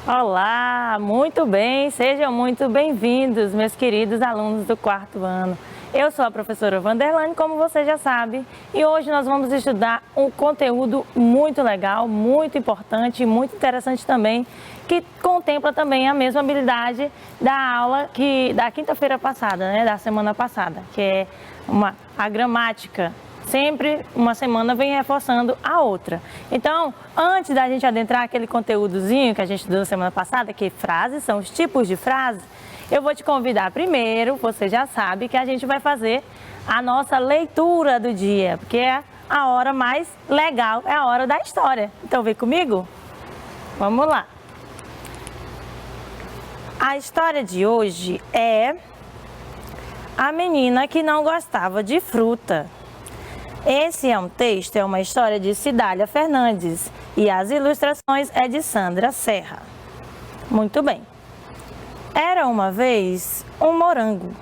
Olá, muito bem, sejam muito bem-vindos, meus queridos alunos do quarto ano. Eu sou a professora Vanderlane, como você já sabe, e hoje nós vamos estudar um conteúdo muito legal, muito importante e muito interessante também, que contempla também a mesma habilidade da aula da quinta-feira passada, da semana passada, que é a gramática. Sempre uma semana vem reforçando a outra. Então, antes da gente adentrar aquele conteúdozinho que a gente estudou na semana passada, que frases são os tipos de frases, eu vou te convidar primeiro, você já sabe, que a gente vai fazer a nossa leitura do dia, porque é a hora mais legal, é a hora da história. Então, vem comigo? Vamos lá. A história de hoje é A Menina que Não Gostava de Fruta. Esse é um texto, é uma história de Cidália Fernandes e as ilustrações é de Sandra Serra. Muito bem. Era uma vez um morango,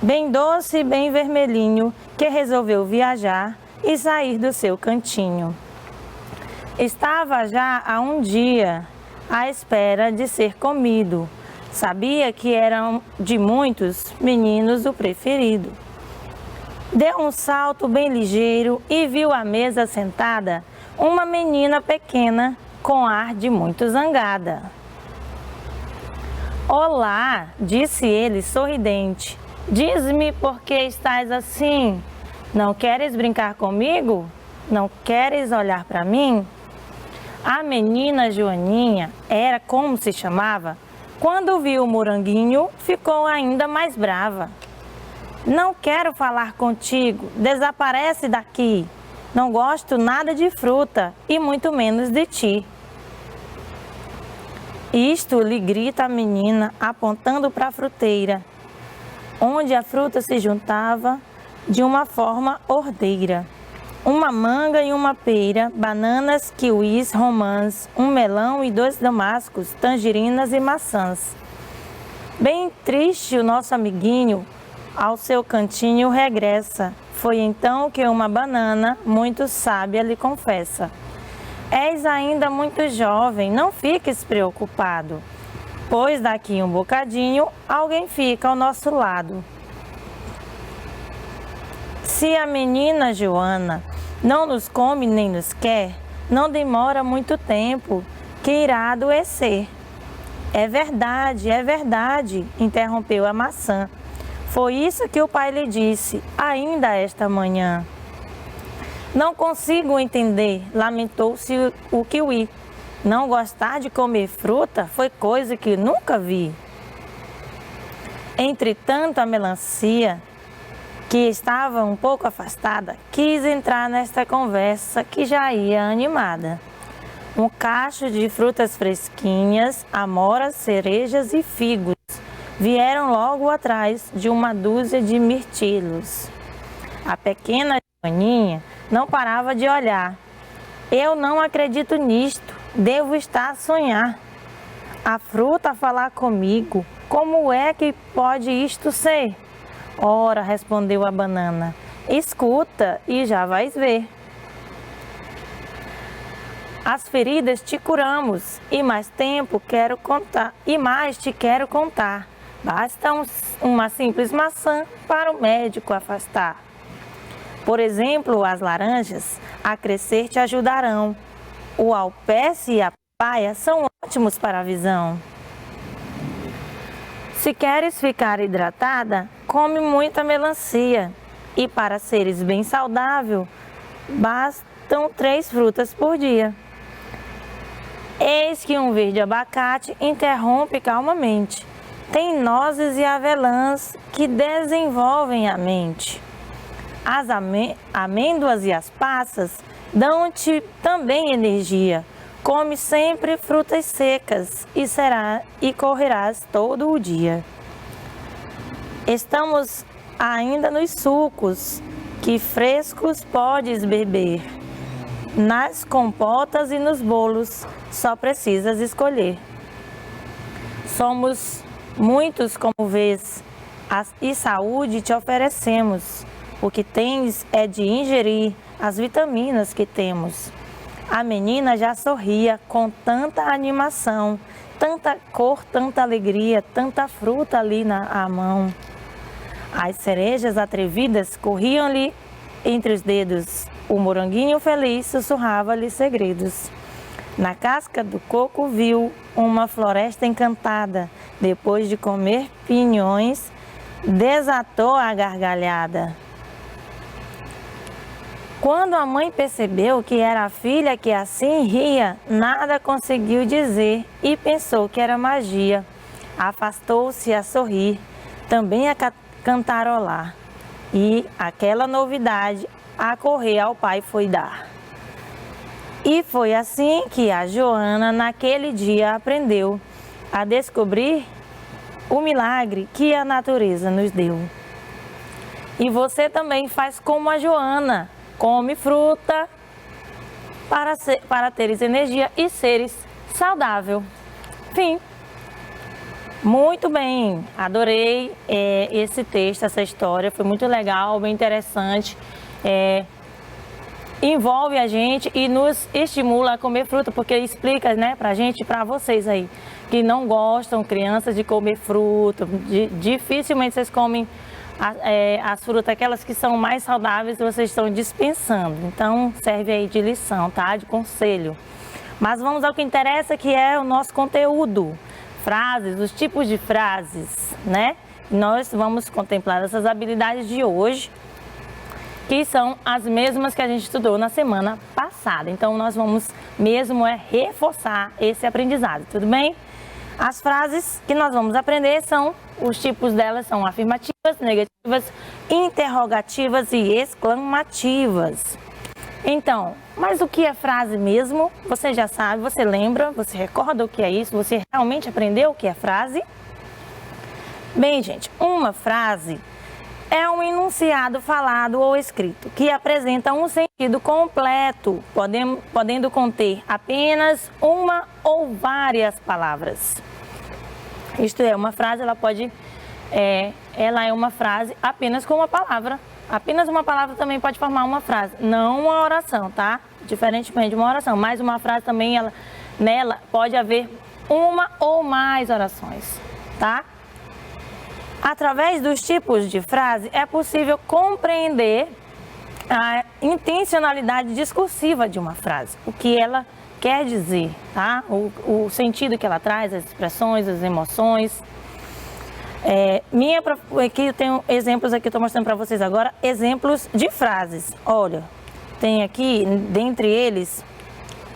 bem doce e bem vermelhinho, que resolveu viajar e sair do seu cantinho. Estava já há um dia à espera de ser comido. Sabia que eram de muitos meninos o preferido. Deu um salto bem ligeiro e viu à mesa sentada uma menina pequena com ar de muito zangada. Olá, disse ele sorridente. Diz-me por que estás assim? Não queres brincar comigo? Não queres olhar para mim? A menina Joaninha, era como se chamava, quando viu o moranguinho, ficou ainda mais brava. Não quero falar contigo, desaparece daqui. Não gosto nada de fruta e muito menos de ti. Isto lhe grita a menina, apontando para a fruteira, onde a fruta se juntava de uma forma ordeira. Uma manga e uma pera, bananas, kiwis, romãs, um melão e 2 damascos, tangerinas e maçãs. Bem triste o nosso amiguinho, ao seu cantinho regressa. Foi então que uma banana, muito sábia, lhe confessa: és ainda muito jovem, não fiques preocupado, pois daqui um bocadinho alguém fica ao nosso lado. Se a menina Joana não nos come nem nos quer, não demora muito tempo, que irá adoecer. É verdade, interrompeu a maçã. Foi isso que o pai lhe disse, ainda esta manhã. Não consigo entender, lamentou-se o kiwi. Não gostar de comer fruta foi coisa que nunca vi. Entretanto, a melancia, que estava um pouco afastada, quis entrar nesta conversa que já ia animada. Um cacho de frutas fresquinhas, amoras, cerejas e figos vieram logo atrás de uma dúzia de mirtilos. A pequena Joaninha não parava de olhar. Eu não acredito nisto, devo estar a sonhar. A fruta a falar comigo, como é que pode isto ser? Ora, respondeu a banana, escuta e já vais ver. As feridas te curamos e mais tempo quero contar, e mais te quero contar. Basta uma simples maçã para o médico afastar. Por exemplo, as laranjas a crescer te ajudarão. O alperce e a papaya são ótimos para a visão. Se queres ficar hidratada, come muita melancia. E para seres bem saudável, bastam 3 frutas por dia. Eis que um verde abacate interrompe calmamente. Tem nozes e avelãs que desenvolvem a mente. As amêndoas e as passas dão-te também energia. Come sempre frutas secas e correrás todo o dia. Estamos ainda nos sucos, que frescos podes beber. Nas compotas e nos bolos, só precisas escolher. Somos muitos, como vês, e saúde te oferecemos. O que tens é de ingerir as vitaminas que temos. A menina já sorria com tanta animação tanta cor, tanta alegria, tanta fruta ali à mão. As cerejas atrevidas corriam-lhe entre os dedos. O moranguinho feliz sussurrava-lhe segredos. Na casca do coco viu uma floresta encantada. Depois de comer pinhões, desatou a gargalhada. Quando a mãe percebeu que era a filha que assim ria, nada conseguiu dizer e pensou que era magia. Afastou-se a sorrir, também a cantarolar. E aquela novidade a correr ao pai foi dar. E foi assim que a Joana, naquele dia, aprendeu a descobrir o milagre que a natureza nos deu. E você também faz como a Joana, come fruta para teres energia e seres saudável. Fim. Muito bem, adorei esse texto, essa história, foi muito legal, bem interessante. Envolve a gente e nos estimula a comer fruta, porque explica, né, pra gente e pra vocês aí, que não gostam, crianças, de comer fruta, dificilmente vocês comem as frutas, aquelas que são mais saudáveis, vocês estão dispensando. Então, serve aí de lição, tá? De conselho. Mas vamos ao que interessa, que é o nosso conteúdo. Frases, os tipos de frases, né? Nós vamos contemplar essas habilidades de hoje, que são as mesmas que a gente estudou na semana passada. Então, nós vamos mesmo reforçar esse aprendizado, tudo bem? As frases que nós vamos aprender os tipos delas são afirmativas, negativas, interrogativas e exclamativas. Então, mas o que é frase mesmo? Você já sabe, você lembra, você recorda o que é isso? Você realmente aprendeu o que é frase? Bem, gente, uma frase é um enunciado falado ou escrito que apresenta um sentido completo, podendo conter apenas uma ou várias palavras. Isto é, uma frase, ela é uma frase apenas com uma palavra. Apenas uma palavra também pode formar uma frase, não uma oração, tá? Diferentemente de uma oração, mas uma frase também, nela pode haver uma ou mais orações, tá? Através dos tipos de frase, é possível compreender a intencionalidade discursiva de uma frase, o que ela quer dizer, tá? O sentido que ela traz, as expressões, as emoções. Aqui eu tenho exemplos, aqui estou mostrando para vocês agora, exemplos de frases. Olha, tem aqui, dentre eles,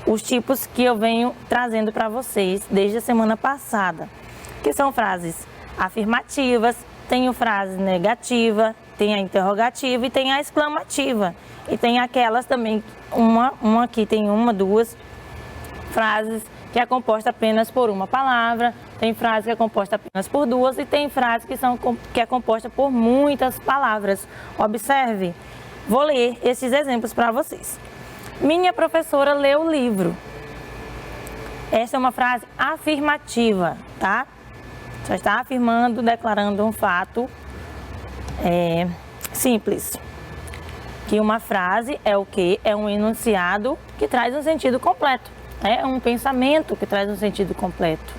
os tipos que eu venho trazendo para vocês desde a semana passada, que são frases afirmativas, tem a frase negativa, tem a interrogativa e tem a exclamativa. E tem aquelas também, uma aqui tem duas frases que é composta apenas por uma palavra, tem frase que é composta apenas por duas e tem frase que é composta por muitas palavras. Observe, vou ler esses exemplos para vocês. Minha professora leu o livro. Essa é uma frase afirmativa, tá? Só está afirmando, declarando um fato simples. Que uma frase é o quê? É um enunciado que traz um sentido completo. É um pensamento que traz um sentido completo,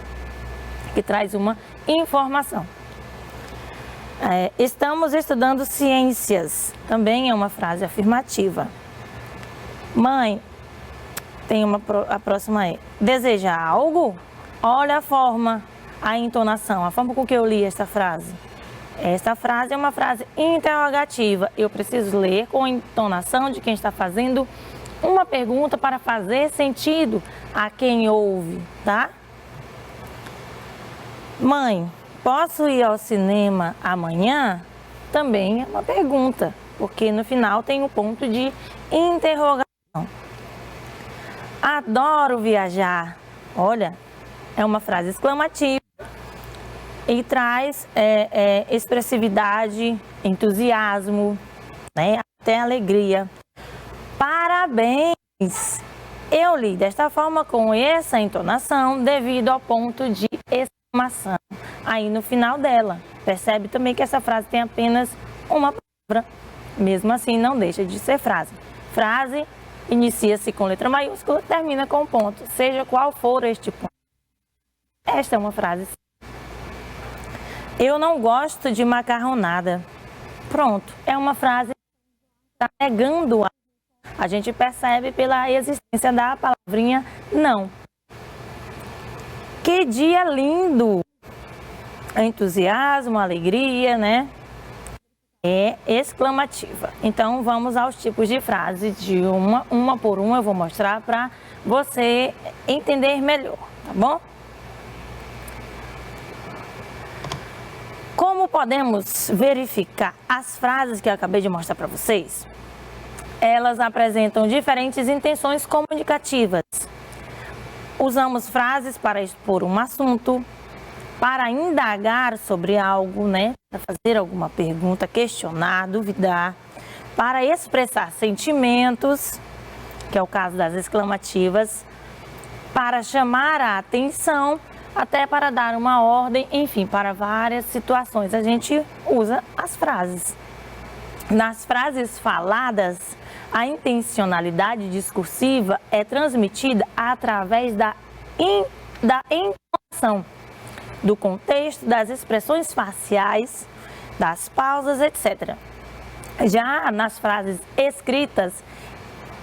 que traz uma informação. Estamos estudando ciências, também é uma frase afirmativa. Mãe, a próxima é: deseja algo? Olha a forma, a entonação, a forma com que eu li esta frase. Esta frase é uma frase interrogativa. Eu preciso ler com a entonação de quem está fazendo uma pergunta para fazer sentido a quem ouve, tá? Mãe, posso ir ao cinema amanhã? Também é uma pergunta, porque no final tem um ponto de interrogação. Adoro viajar. Olha, é uma frase exclamativa e traz expressividade, entusiasmo, né? Até alegria. Parabéns! Eu li desta forma com essa entonação devido ao ponto de exclamação aí no final dela. Percebe também que essa frase tem apenas uma palavra. Mesmo assim, não deixa de ser frase. Frase inicia-se com letra maiúscula, termina com ponto, seja qual for este ponto. Esta é uma frase. Eu não gosto de macarronada. Pronto, é uma frase que está negando. A gente percebe pela existência da palavrinha não. Que dia lindo! Entusiasmo, alegria, né? É exclamativa. Então vamos aos tipos de frase, de uma por uma eu vou mostrar para você entender melhor, tá bom? Como podemos verificar as frases que eu acabei de mostrar para vocês? Elas apresentam diferentes intenções comunicativas. Usamos frases para expor um assunto, para indagar sobre algo, né? Para fazer alguma pergunta, questionar, duvidar, para expressar sentimentos, que é o caso das exclamativas, para chamar a atenção, até para dar uma ordem, enfim, para várias situações a gente usa as frases. Nas frases faladas, a intencionalidade discursiva é transmitida através da entonação, do contexto, das expressões faciais, das pausas, etc. Já nas frases escritas,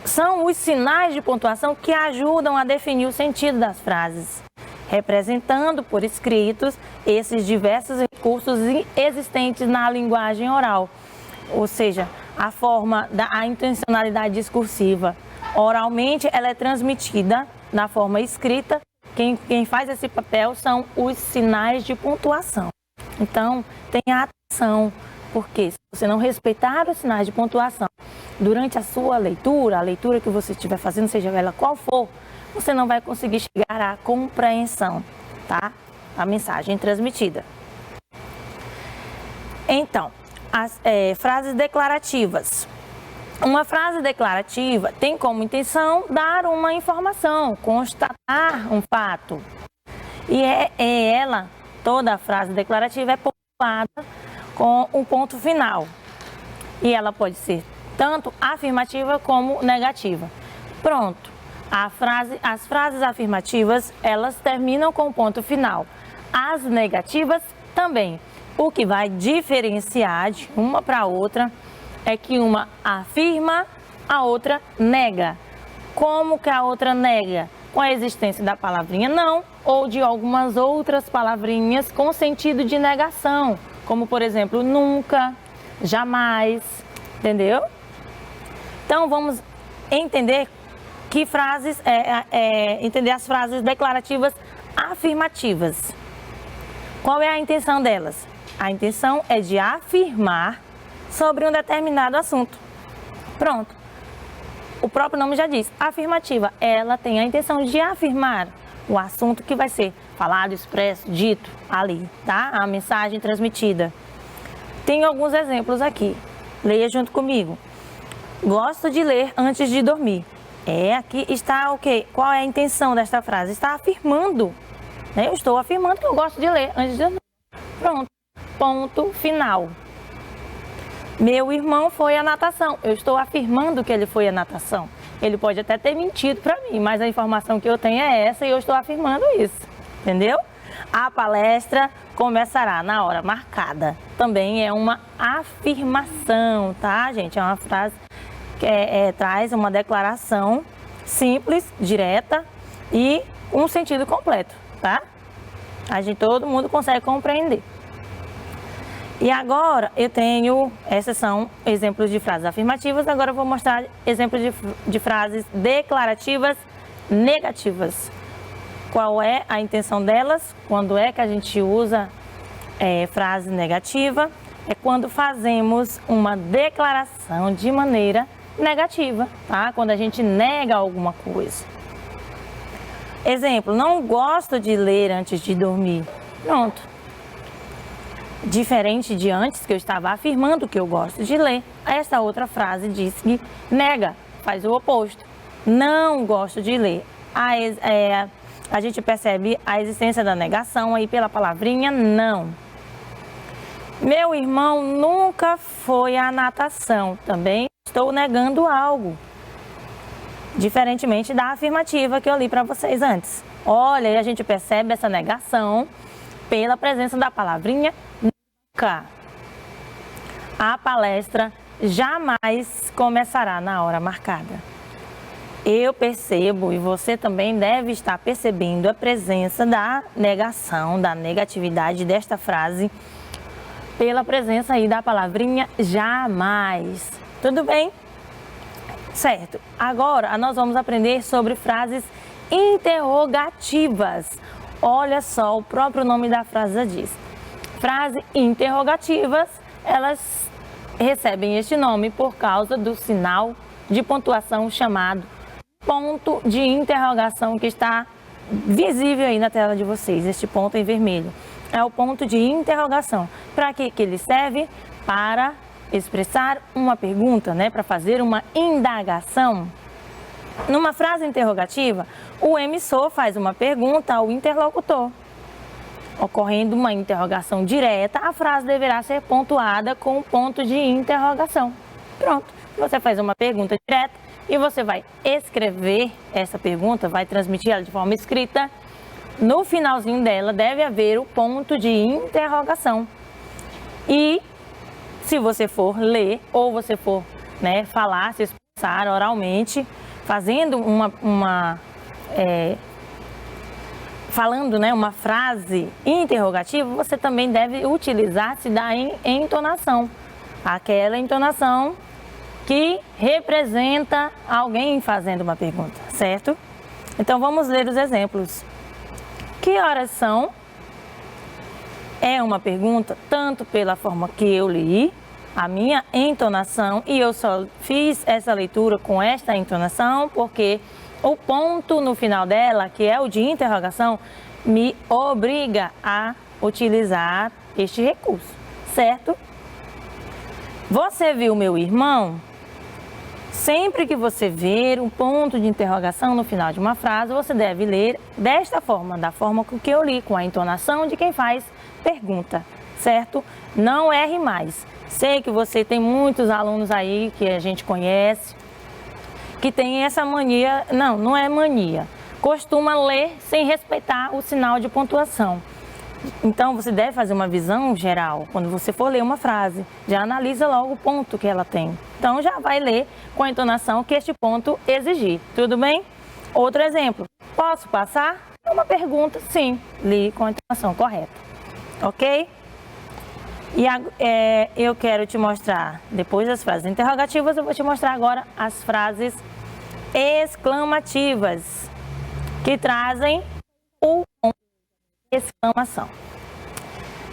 são os sinais de pontuação que ajudam a definir o sentido das frases, representando por escritos esses diversos recursos existentes na linguagem oral, ou seja, a intencionalidade discursiva. Oralmente, ela é transmitida na forma escrita. Quem faz esse papel são os sinais de pontuação. Então, tenha atenção, porque se você não respeitar os sinais de pontuação durante a sua leitura, a leitura que você estiver fazendo, seja ela qual for, você não vai conseguir chegar à compreensão, tá? A mensagem transmitida. Então, as frases declarativas. Uma frase declarativa tem como intenção dar uma informação, constatar um fato. E toda a frase declarativa é pontuada com um ponto final. E ela pode ser tanto afirmativa como negativa. Pronto. As frases afirmativas, elas terminam com o ponto final. As negativas também. O que vai diferenciar de uma para outra é que uma afirma, a outra nega. Como que a outra nega? Com a existência da palavrinha não ou de algumas outras palavrinhas com sentido de negação, como por exemplo, nunca, jamais, entendeu? Então vamos entender que frases, entender as frases declarativas afirmativas. Qual é a intenção delas? A intenção é de afirmar sobre um determinado assunto. Pronto. O próprio nome já diz, afirmativa. Ela tem a intenção de afirmar o assunto que vai ser falado, expresso, dito ali, tá? A mensagem transmitida. Tem alguns exemplos aqui. Leia junto comigo. Gosto de ler antes de dormir. Aqui está o quê? Qual é a intenção desta frase? Está afirmando. Eu estou afirmando que eu gosto de ler antes de dormir. Pronto. Ponto final. Meu irmão foi à natação. Eu estou afirmando que ele foi à natação. Ele pode até ter mentido para mim, mas a informação que eu tenho é essa e eu estou afirmando isso. Entendeu? A palestra começará na hora marcada. Também é uma afirmação, tá, gente? É uma frase que traz uma declaração simples, direta e um sentido completo, tá? Todo mundo consegue compreender. E agora eu tenho, esses são exemplos de frases afirmativas, agora eu vou mostrar exemplos de frases declarativas negativas. Qual é a intenção delas? Quando é que a gente usa frase negativa? É quando fazemos uma declaração de maneira negativa, tá? Quando a gente nega alguma coisa. Exemplo, não gosto de ler antes de dormir. Pronto. Diferente de antes, que eu estava afirmando que eu gosto de ler, essa outra frase diz que nega, faz o oposto. Não gosto de ler. A gente percebe a existência da negação aí pela palavrinha não. Meu irmão nunca foi à natação. Também estou negando algo. diferentemente da afirmativa que eu li para vocês antes. Olha, e a gente percebe essa negação pela presença da palavrinha nunca. A palestra jamais começará na hora marcada. Eu percebo, e você também deve estar percebendo, a presença da negação, da negatividade desta frase, pela presença aí da palavrinha jamais. Tudo bem? Certo. Agora, nós vamos aprender sobre frases interrogativas. Olha só, o próprio nome da frase já diz. Frases interrogativas, elas recebem este nome por causa do sinal de pontuação chamado ponto de interrogação, que está visível aí na tela de vocês. Este ponto em vermelho é o ponto de interrogação. Para que ele serve? Para expressar uma pergunta, né? Para fazer uma indagação. Numa frase interrogativa, o emissor faz uma pergunta ao interlocutor. Ocorrendo uma interrogação direta, a frase deverá ser pontuada com um ponto de interrogação. Pronto, você faz uma pergunta direta e você vai escrever essa pergunta, vai transmitir ela de forma escrita. No finalzinho dela deve haver o ponto de interrogação. E se você for ler ou você for, né, falar, se expressar oralmente, fazendo falando, né, uma frase interrogativa, você também deve utilizar-se da entonação. Aquela entonação que representa alguém fazendo uma pergunta, certo? Então vamos ler os exemplos. Que horas são? É uma pergunta tanto pela forma que eu li, a minha entonação, e eu só fiz essa leitura com esta entonação porque o ponto no final dela, que é o de interrogação, me obriga a utilizar este recurso, certo? Você viu meu irmão? Sempre que você ver um ponto de interrogação no final de uma frase, você deve ler desta forma, da forma que eu li, com a entonação de quem faz pergunta, certo? Não erre mais. Sei que você tem muitos alunos aí que a gente conhece, que tem essa mania, não é mania, costuma ler sem respeitar o sinal de pontuação. Então você deve fazer uma visão geral. Quando você for ler uma frase, já analisa logo o ponto que ela tem. Então já vai ler com a entonação que este ponto exigir. Tudo bem? Outro exemplo. Posso passar? É uma pergunta, sim. Li com a entonação correta. Ok? E eu quero te mostrar, depois das frases interrogativas, eu vou te mostrar agora as frases exclamativas, que trazem o ponto de exclamação.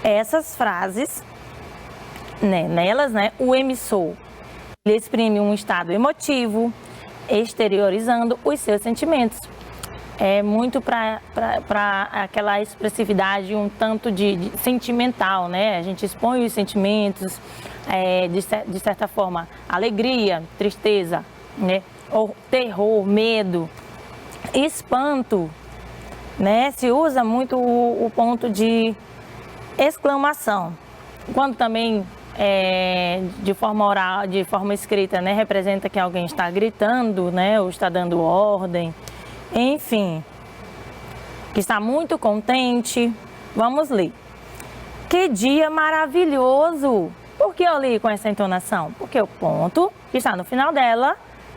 Essas frases, né, nelas, né, o emissor ele exprime um estado emotivo, exteriorizando os seus sentimentos. É muito para aquela expressividade um tanto de sentimental, né? A gente expõe os sentimentos, de certa forma, alegria, tristeza, né? Ou terror, medo, espanto, né? Se usa muito o ponto de exclamação. Quando também de forma oral, de forma escrita, né? Representa que alguém está gritando, né? Ou está dando ordem. Enfim, que está muito contente. Vamos ler. Que dia maravilhoso! Por que eu li com essa entonação? Porque o ponto que está no final dela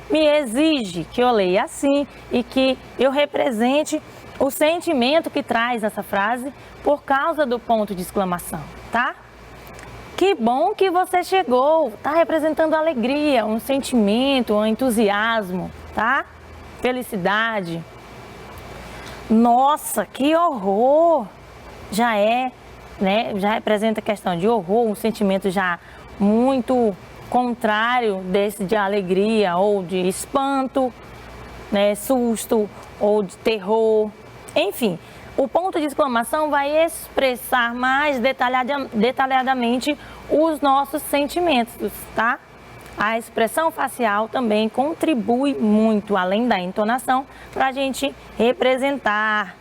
me exige que eu leia assim e que eu represente o sentimento que traz essa frase por causa do ponto de exclamação, tá? Que bom que você chegou! Está representando alegria, um sentimento, um entusiasmo, tá? Felicidade. Nossa, que horror! Já né? Já representa questão de horror, um sentimento já muito contrário desse de alegria ou de espanto, né? Susto ou de terror. Enfim, o ponto de exclamação vai expressar mais detalhadamente os nossos sentimentos, tá? A expressão facial também contribui muito, além da entonação, para a gente representar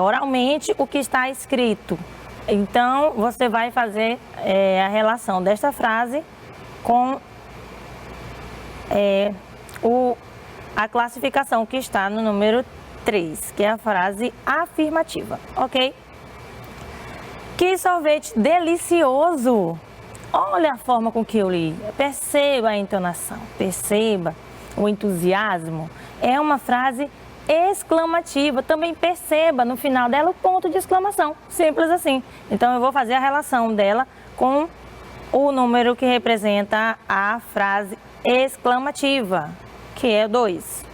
oralmente o que está escrito. Então, você vai fazer a relação desta frase com a classificação que está no número 3, que é a frase afirmativa, ok? Que sorvete delicioso! Olha a forma com que eu li. Perceba a entonação, perceba o entusiasmo. É uma frase exclamativa. Também perceba no final dela o ponto de exclamação. Simples assim. Então eu vou fazer a relação dela com o número que representa a frase exclamativa, que é 2.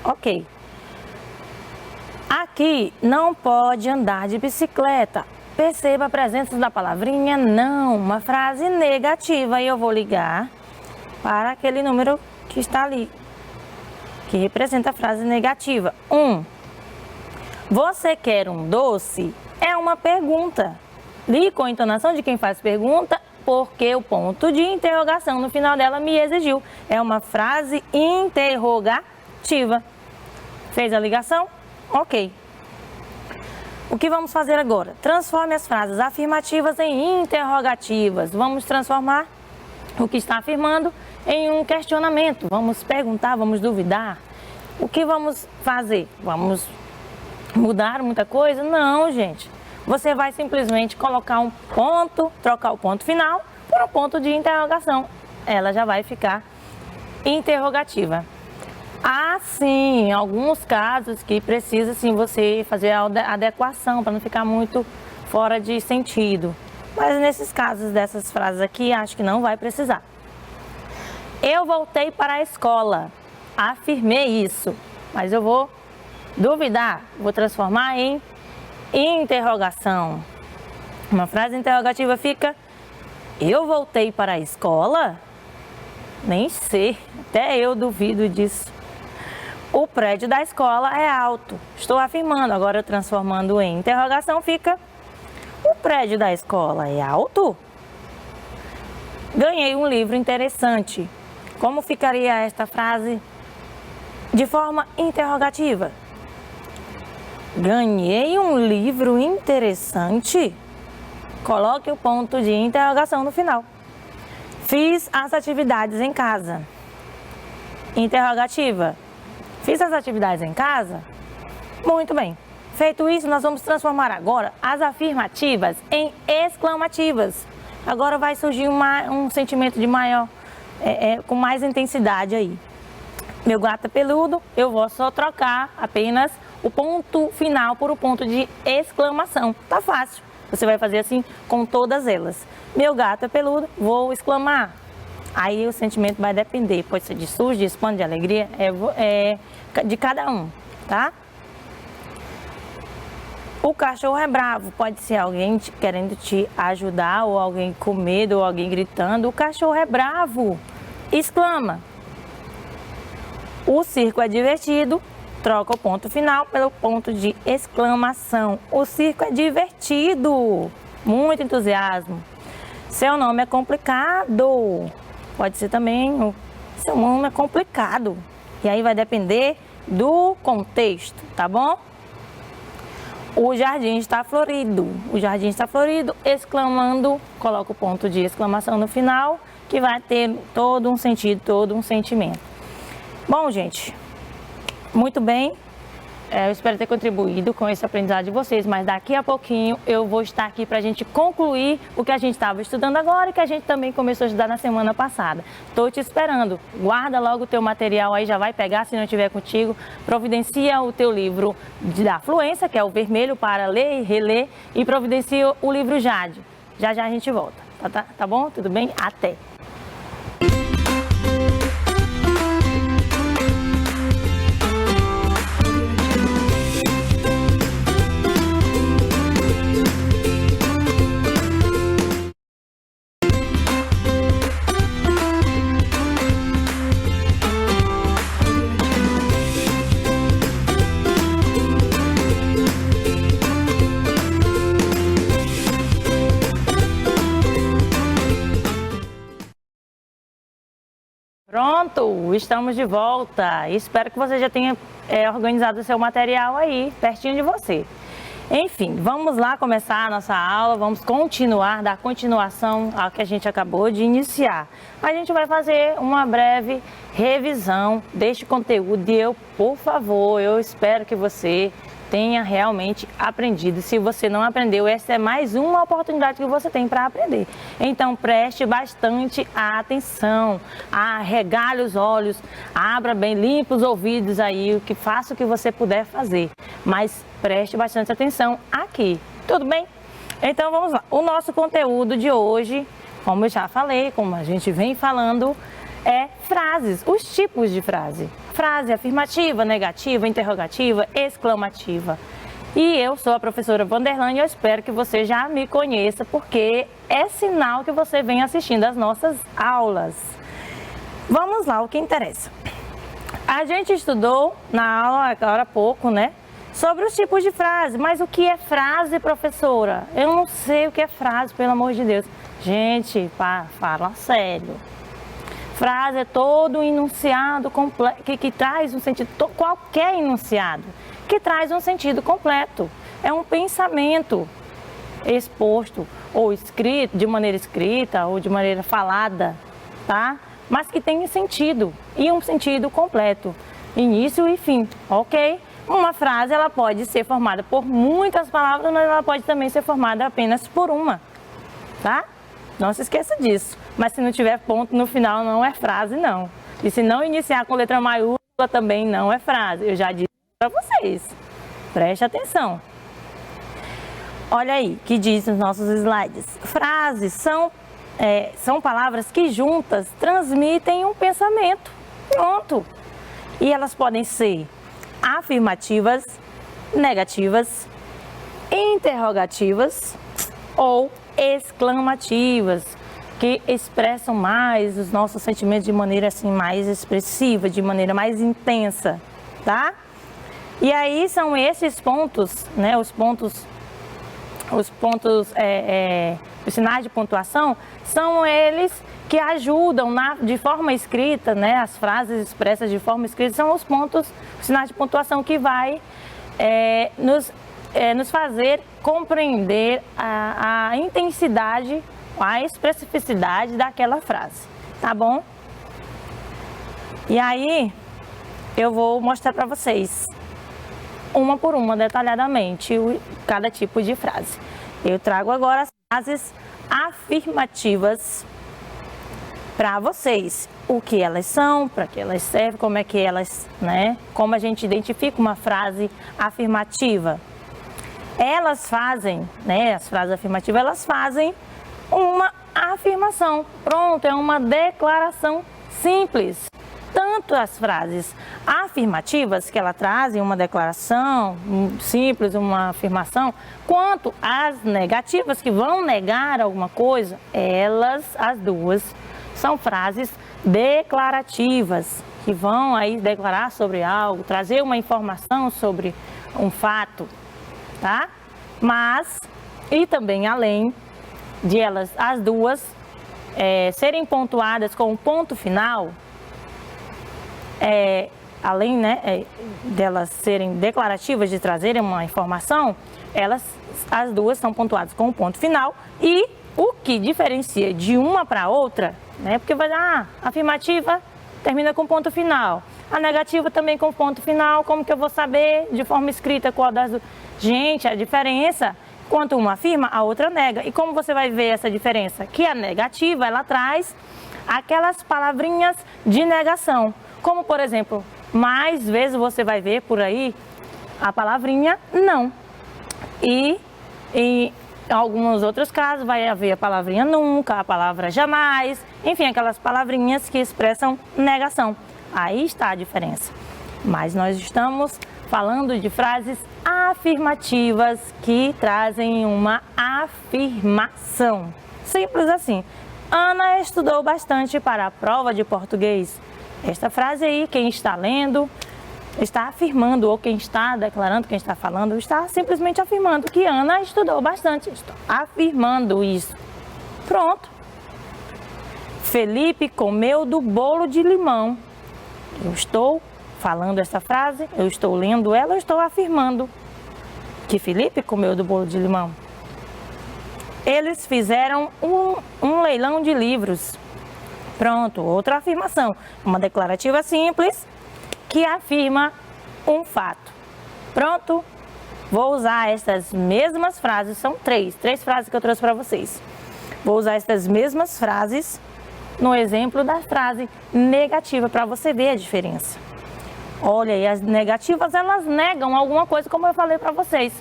Ok. Aqui não pode andar de bicicleta. Perceba a presença da palavrinha não, uma frase negativa. E eu vou ligar para aquele número que está ali, que representa a frase negativa. 1. Você quer um doce? É uma pergunta. Li com a entonação de quem faz pergunta, porque o ponto de interrogação no final dela me exigiu. É uma frase interrogativa. Fez a ligação? Ok. O que vamos fazer agora? Transforme as frases afirmativas em interrogativas. Vamos transformar o que está afirmando em um questionamento. Vamos perguntar, vamos duvidar. O que vamos fazer? Vamos mudar muita coisa? Não, gente. Você vai simplesmente colocar um ponto, trocar o ponto final por um ponto de interrogação. Ela já vai ficar interrogativa. Há sim, alguns casos que precisa sim você fazer a adequação para não ficar muito fora de sentido. Mas nesses casos dessas frases aqui, acho que não vai precisar. Eu voltei para a escola. Afirmei isso, mas eu vou duvidar, vou transformar em interrogação. Uma frase interrogativa fica: eu voltei para a escola? Nem sei, até eu duvido disso. O prédio da escola é alto. Estou afirmando, agora transformando em interrogação fica: o prédio da escola é alto? Ganhei um livro interessante. Como ficaria esta frase de forma interrogativa? Ganhei um livro interessante? Coloque o ponto de interrogação no final. Fiz as atividades em casa. Interrogativa. Fiz as atividades em casa? Muito bem. Feito isso, nós vamos transformar agora as afirmativas em exclamativas. Agora vai surgir um sentimento de maior, com mais intensidade aí. Meu gato é peludo, eu vou só trocar apenas o ponto final por um ponto de exclamação. Tá fácil. Você vai fazer assim com todas elas. Meu gato é peludo, vou exclamar. Aí o sentimento vai depender, pode ser de susto, de espanto, de alegria, de cada um, tá? O cachorro é bravo, pode ser alguém querendo te ajudar, ou alguém com medo, ou alguém gritando. O cachorro é bravo, exclama. O circo é divertido, troca o ponto final pelo ponto de exclamação. O circo é divertido, muito entusiasmo. Seu nome é complicado. Pode ser também, o seu nome é complicado. E aí vai depender do contexto, tá bom? O jardim está florido. O jardim está florido, exclamando, coloca o ponto de exclamação no final, que vai ter todo um sentido, todo um sentimento. Bom, gente, muito bem. Eu espero ter contribuído com esse aprendizado de vocês, mas daqui a pouquinho eu vou estar aqui para a gente concluir o que a gente estava estudando agora e que a gente também começou a estudar na semana passada. Estou te esperando. Guarda logo o teu material aí, já vai pegar se não estiver contigo. Providencia o teu livro da fluência, que é o vermelho, para ler e reler, e providencia o livro Jade. Já já a gente volta. Tá bom? Tudo bem? Até! Pronto, estamos de volta. Espero que você já tenha organizado o seu material aí, pertinho de você. Enfim, vamos lá começar a nossa aula, vamos dar continuação ao que a gente acabou de iniciar. A gente vai fazer uma breve revisão deste conteúdo e por favor, eu espero que você tenha realmente aprendido. Se você não aprendeu, essa é mais uma oportunidade que você tem para aprender. Então preste bastante atenção, arregale os olhos, abra bem, limpa os ouvidos aí, faça o que você puder fazer, mas preste bastante atenção aqui, tudo bem? Então vamos lá, o nosso conteúdo de hoje, como eu já falei, como a gente vem falando, é frases, os tipos de frase. Frase afirmativa, negativa, interrogativa, exclamativa. E eu sou a professora Vanderlane e eu espero que você já me conheça, porque é sinal que você vem assistindo as nossas aulas. Vamos lá, o que interessa. A gente estudou na aula, agora há pouco, né? Sobre os tipos de frase. Mas o que é frase, professora? Eu não sei o que é frase, pelo amor de Deus. Gente, fala sério. Frase é todo um enunciado que traz um sentido, qualquer enunciado que traz um sentido completo. É um pensamento exposto ou escrito, de maneira escrita ou de maneira falada, tá? Mas que tem sentido e um sentido completo, início e fim, ok? Uma frase ela pode ser formada por muitas palavras, mas ela pode também ser formada apenas por uma, tá? Não se esqueça disso. Mas se não tiver ponto no final, não é frase, não. E se não iniciar com letra maiúscula, também não é frase. Eu já disse para vocês. Preste atenção. Olha aí, que diz nos nossos slides. Frases são palavras que juntas transmitem um pensamento. Pronto. E elas podem ser afirmativas, negativas, interrogativas ou exclamativas, que expressam mais os nossos sentimentos de maneira assim mais expressiva, de maneira mais intensa, tá? E aí são esses pontos, né? Os sinais de pontuação são eles que ajudam de forma escrita, né? As frases expressas de forma escrita são os sinais de pontuação que vai nos fazer compreender a intensidade, a especificidade daquela frase, tá bom? E aí, eu vou mostrar para vocês, uma por uma, detalhadamente, cada tipo de frase. Eu trago agora as frases afirmativas para vocês. O que elas são, para que elas servem, como é que elas, né? Como a gente identifica uma frase afirmativa. Elas fazem, né, as frases afirmativas, elas fazem uma afirmação. Pronto, é uma declaração simples. Tanto as frases afirmativas, que ela trazem uma declaração simples, uma afirmação, quanto as negativas, que vão negar alguma coisa, as duas, são frases declarativas, que vão aí declarar sobre algo, trazer uma informação sobre um fato. Tá? Mas, e também além de elas, as duas, serem pontuadas com um ponto final, além, né, delas serem declarativas, de trazerem uma informação, as duas são pontuadas com um ponto final, e o que diferencia de uma para outra, né, porque vai dar, afirmativa termina com ponto final, a negativa também com ponto final, como que eu vou saber de forma escrita qual das duas? Gente, a diferença, quando uma afirma, a outra nega. E como você vai ver essa diferença? Que a negativa, ela traz aquelas palavrinhas de negação. Como, por exemplo, mais vezes você vai ver por aí a palavrinha não. E em alguns outros casos vai haver a palavrinha nunca, a palavra jamais, enfim, aquelas palavrinhas que expressam negação. Aí está a diferença. Mas nós estamos falando de frases afirmativas que trazem uma afirmação. Simples assim. Ana estudou bastante para a prova de português. Esta frase aí, quem está lendo, está afirmando, ou quem está declarando, quem está falando, está simplesmente afirmando que Ana estudou bastante. Estou afirmando isso. Pronto. Felipe comeu do bolo de limão. Eu estou falando essa frase, eu estou lendo ela, eu estou afirmando. Que Felipe comeu do bolo de limão. Eles fizeram um leilão de livros. Pronto, outra afirmação. Uma declarativa simples que afirma um fato. Pronto, vou usar estas mesmas frases, são três frases que eu trouxe para vocês. Vou usar estas mesmas frases no exemplo da frase negativa para você ver a diferença. Olha aí, as negativas, elas negam alguma coisa, como eu falei para vocês.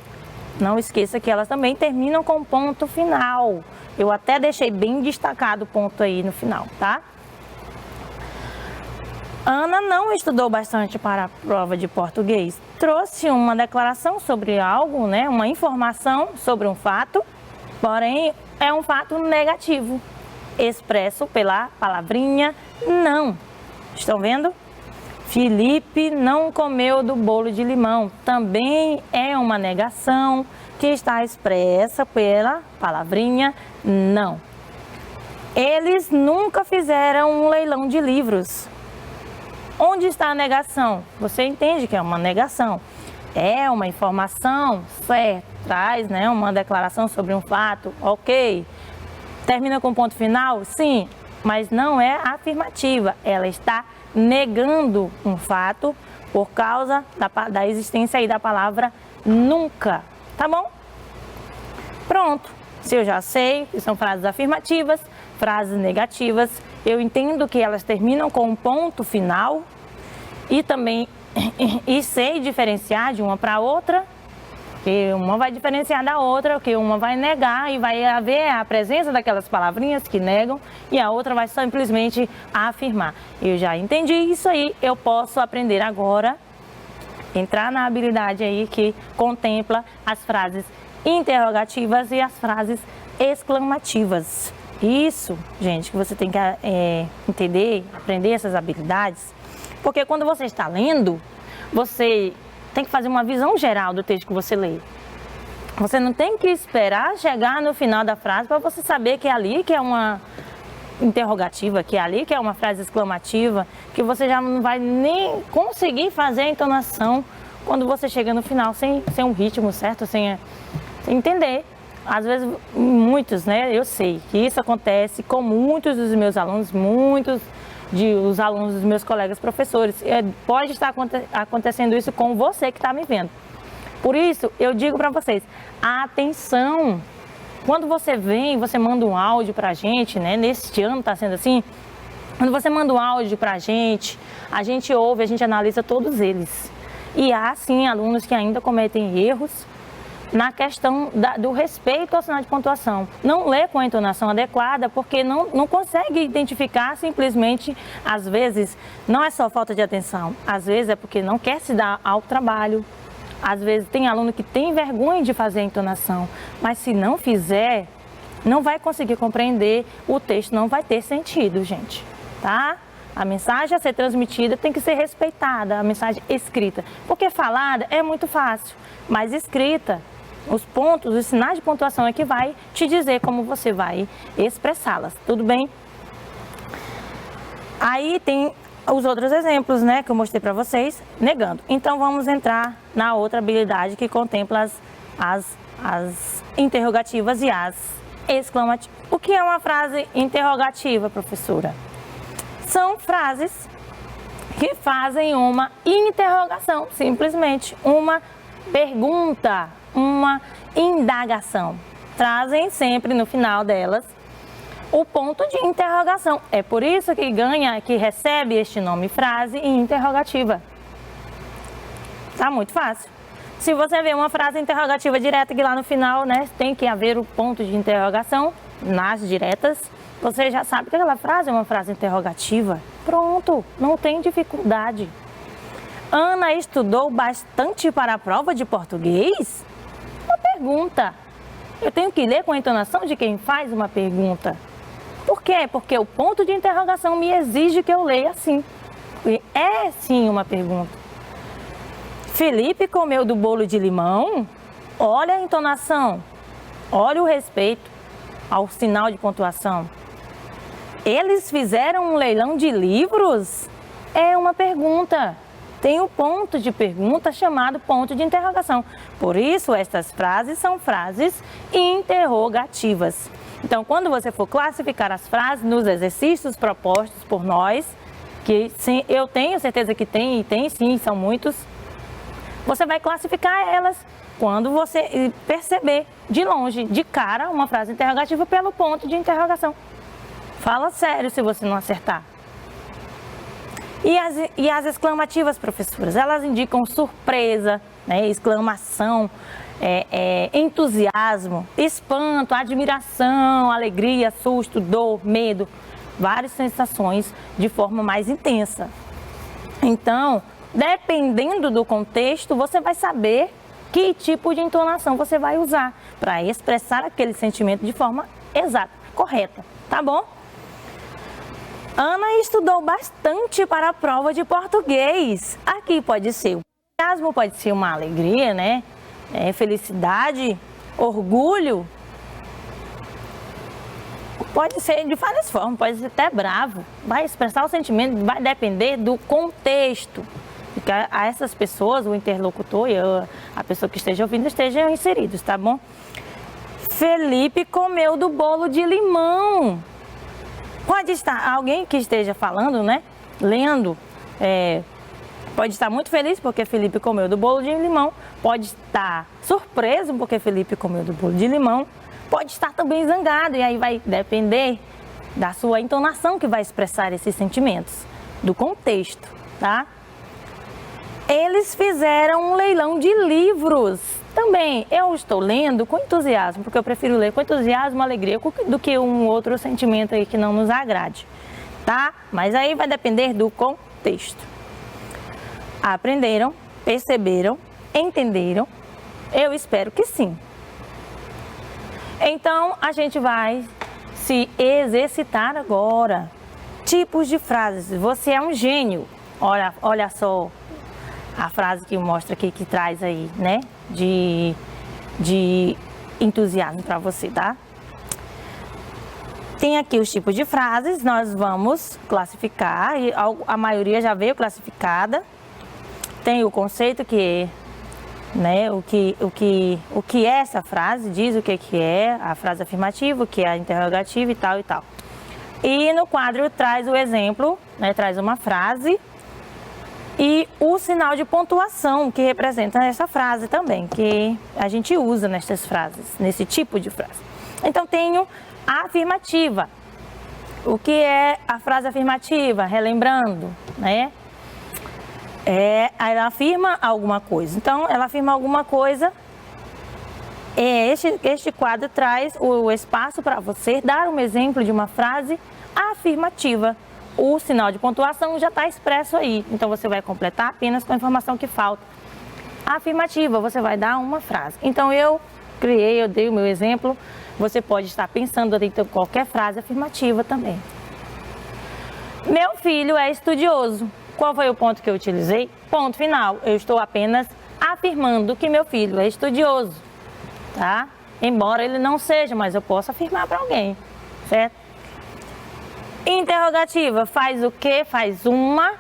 Não esqueça que elas também terminam com ponto final. Eu até deixei bem destacado o ponto aí no final, tá? Ana não estudou bastante para a prova de português. Trouxe uma declaração sobre algo, né? Uma informação sobre um fato, porém é um fato negativo, expresso pela palavrinha não. Estão vendo? Felipe não comeu do bolo de limão. Também é uma negação que está expressa pela palavrinha não. Eles nunca fizeram um leilão de livros. Onde está a negação? Você entende que é uma negação. É uma informação, certo, traz, né, uma declaração sobre um fato, ok. Termina com ponto final? Sim, mas não é afirmativa. Ela está negando um fato por causa da existência aí da palavra nunca, tá bom? Pronto, se eu já sei que são frases afirmativas, frases negativas, eu entendo que elas terminam com um ponto final e também sei diferenciar de uma para outra, que uma vai diferenciar da outra, que uma vai negar e vai haver a presença daquelas palavrinhas que negam e a outra vai simplesmente afirmar. Eu já entendi isso aí, eu posso aprender agora, entrar na habilidade aí que contempla as frases interrogativas e as frases exclamativas. Isso, gente, que você tem que entender, aprender essas habilidades, porque quando você está lendo, você tem que fazer uma visão geral do texto que você lê. Você não tem que esperar chegar no final da frase para você saber que é ali que é uma interrogativa, que é ali que é uma frase exclamativa, que você já não vai nem conseguir fazer a entonação quando você chega no final sem um ritmo certo, sem entender. Às vezes, muitos, né? Eu sei que isso acontece com muitos dos meus alunos, muitos os alunos dos meus colegas professores. Pode estar acontecendo isso com você que está me vendo. Por isso, eu digo para vocês, atenção! Quando você vem, você manda um áudio para a gente, né? Neste ano está sendo assim. Quando você manda um áudio para a gente ouve, a gente analisa todos eles. E há, sim, alunos que ainda cometem erros na questão do respeito ao sinal de pontuação. Não lê com a entonação adequada porque não consegue identificar simplesmente, às vezes, não é só falta de atenção, às vezes é porque não quer se dar ao trabalho, às vezes tem aluno que tem vergonha de fazer a entonação, mas se não fizer, não vai conseguir compreender, o texto não vai ter sentido, gente, tá? A mensagem a ser transmitida tem que ser respeitada, a mensagem escrita, porque falada é muito fácil, mas escrita, os pontos, os sinais de pontuação é que vai te dizer como você vai expressá-las, tudo bem? Aí tem os outros exemplos, né, que eu mostrei para vocês, negando. Então vamos entrar na outra habilidade que contempla as interrogativas e as exclamativas. O que é uma frase interrogativa, professora? São frases que fazem uma interrogação, simplesmente uma pergunta, uma indagação. Trazem sempre no final delas o ponto de interrogação. É por isso que recebe este nome frase interrogativa. Tá muito fácil. Se você vê uma frase interrogativa direta que lá no final, né, tem que haver o ponto de interrogação nas diretas, você já sabe que aquela frase é uma frase interrogativa. Pronto, não tem dificuldade. Ana estudou bastante para a prova de português? Uma pergunta. Eu tenho que ler com a entonação de quem faz uma pergunta. Por quê? Porque o ponto de interrogação me exige que eu leia assim. E é sim uma pergunta. Felipe comeu do bolo de limão? Olha a entonação, olha o respeito ao sinal de pontuação. Eles fizeram um leilão de livros? É uma pergunta. tem o ponto de pergunta chamado ponto de interrogação. Por isso, estas frases são frases interrogativas. Então, quando você for classificar as frases nos exercícios propostos por nós, que sim, eu tenho certeza que tem, e tem sim, são muitos, você vai classificar elas quando você perceber de longe, de cara, uma frase interrogativa pelo ponto de interrogação. Fala sério se você não acertar. E as exclamativas, professoras, elas indicam surpresa, né, exclamação, entusiasmo, espanto, admiração, alegria, susto, dor, medo, várias sensações de forma mais intensa. Então, dependendo do contexto, você vai saber que tipo de entonação você vai usar para expressar aquele sentimento de forma exata, correta, tá bom? Ana estudou bastante para a prova de português. Aqui pode ser o entusiasmo, pode ser uma alegria, né? Felicidade, orgulho. Pode ser de várias formas, pode ser até bravo. Vai expressar o sentimento, vai depender do contexto. Porque a essas pessoas, o interlocutor e a pessoa que esteja ouvindo, estejam inseridos, tá bom? Felipe comeu do bolo de limão. Pode estar alguém que esteja falando, né, lendo, pode estar muito feliz porque Felipe comeu do bolo de limão, pode estar surpreso porque Felipe comeu do bolo de limão, pode estar também zangado, e aí vai depender da sua entonação que vai expressar esses sentimentos, do contexto, tá? Eles fizeram um leilão de livros. Também, eu estou lendo com entusiasmo, porque eu prefiro ler com entusiasmo, alegria, do que um outro sentimento aí que não nos agrade, tá? Mas aí vai depender do contexto. Aprenderam, perceberam, entenderam? Eu espero que sim. Então, a gente vai se exercitar agora. Tipos de frases. Você é um gênio. Olha só a frase que mostra aqui, que traz aí, né? De entusiasmo para você, tá? Tem aqui os tipos de frases, nós vamos classificar, e a maioria já veio classificada. Tem o conceito que é, né, o que é essa frase, diz o que é a frase afirmativa, o que é a interrogativa e tal e tal. E no quadro traz o exemplo, né, traz uma frase e o sinal de pontuação que representa essa frase também, que a gente usa nestas frases, nesse tipo de frase. Então, tenho a afirmativa. O que é a frase afirmativa? Relembrando, né? Ela afirma alguma coisa. Então, ela afirma alguma coisa. Este quadro traz o espaço para você dar um exemplo de uma frase afirmativa. O sinal de pontuação já está expresso aí, então você vai completar apenas com a informação que falta. Afirmativa, você vai dar uma frase. Então eu dei o meu exemplo, você pode estar pensando em qualquer frase afirmativa também. Meu filho é estudioso. Qual foi o ponto que eu utilizei? Ponto final. Eu estou apenas afirmando que meu filho é estudioso, tá? Embora ele não seja, mas eu posso afirmar para alguém, certo? Interrogativa, faz o quê? Faz uma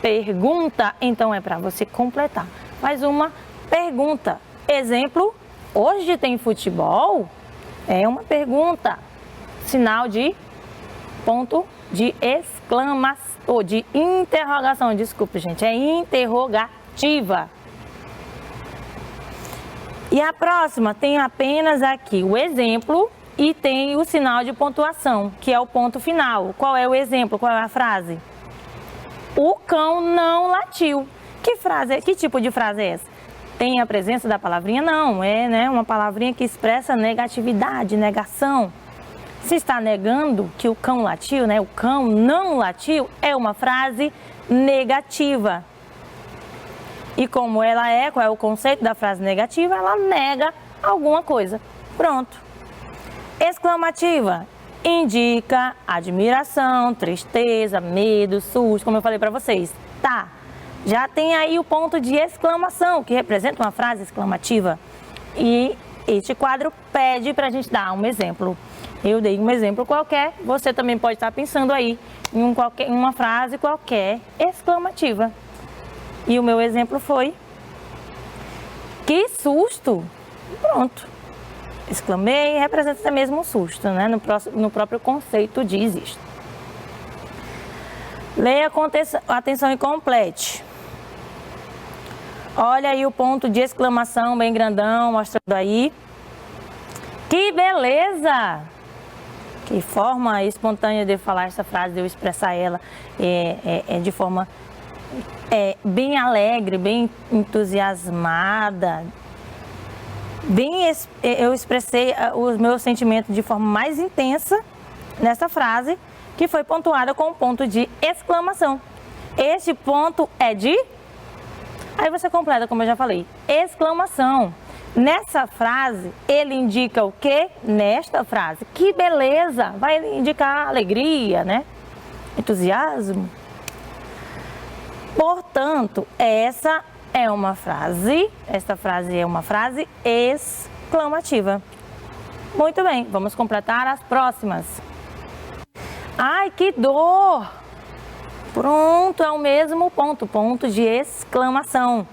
pergunta, então é para você completar. Faz uma pergunta. Exemplo, hoje tem futebol? É uma pergunta. Sinal de ponto de exclamação, ou de interrogação, desculpa gente, é interrogativa. E a próxima tem apenas aqui o exemplo e tem o sinal de pontuação, que é o ponto final. Qual é o exemplo? Qual é a frase? O cão não latiu. Que tipo de frase é essa? Tem a presença da palavrinha? Não, né, uma palavrinha que expressa negatividade, negação. Se está negando que o cão latiu, né, o cão não latiu, é uma frase negativa. E como ela qual é o conceito da frase negativa? Ela nega alguma coisa. Pronto. Exclamativa, indica admiração, tristeza, medo, susto, como eu falei para vocês. Tá, já tem aí o ponto de exclamação, que representa uma frase exclamativa. E este quadro pede para a gente dar um exemplo. Eu dei um exemplo qualquer, você também pode estar pensando aí em uma frase qualquer exclamativa. E o meu exemplo foi: que susto! Pronto. Exclamei, representa até mesmo um susto, né? No próprio conceito diz isto. Leia com atenção e complete. Olha aí o ponto de exclamação bem grandão, mostrando aí. Que beleza! Que forma espontânea de falar essa frase, de eu expressar ela de forma bem alegre, bem entusiasmada. Eu expressei os meus sentimentos de forma mais intensa nessa frase, que foi pontuada com um ponto de exclamação. Este ponto é de... Aí você completa, como eu já falei, exclamação. Nessa frase, ele indica o quê? Nesta frase, que beleza! Vai indicar alegria, né? Entusiasmo. Portanto, essa é uma frase, esta frase é uma frase exclamativa. Muito bem, vamos completar as próximas. Ai, que dor! Pronto, é o mesmo ponto, ponto de exclamação.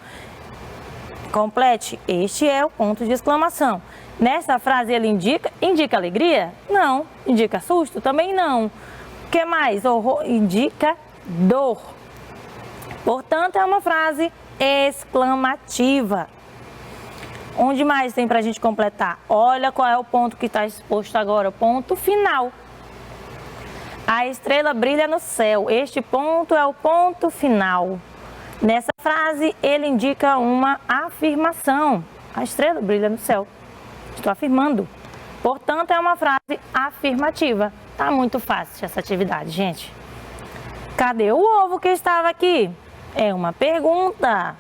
Complete, este é o ponto de exclamação. Nessa frase ele indica alegria? Não. Indica susto? Também não. O que mais? Indica dor. Portanto, é uma frase exclamativa. Onde mais tem pra gente completar? Olha qual é o ponto que está exposto agora, o ponto final. A estrela brilha no céu. Este ponto é o ponto final. Nessa frase, ele indica uma afirmação. A estrela brilha no céu. Estou afirmando. Portanto, é uma frase afirmativa. Tá muito fácil essa atividade, gente. Cadê o ovo que estava aqui? É uma pergunta.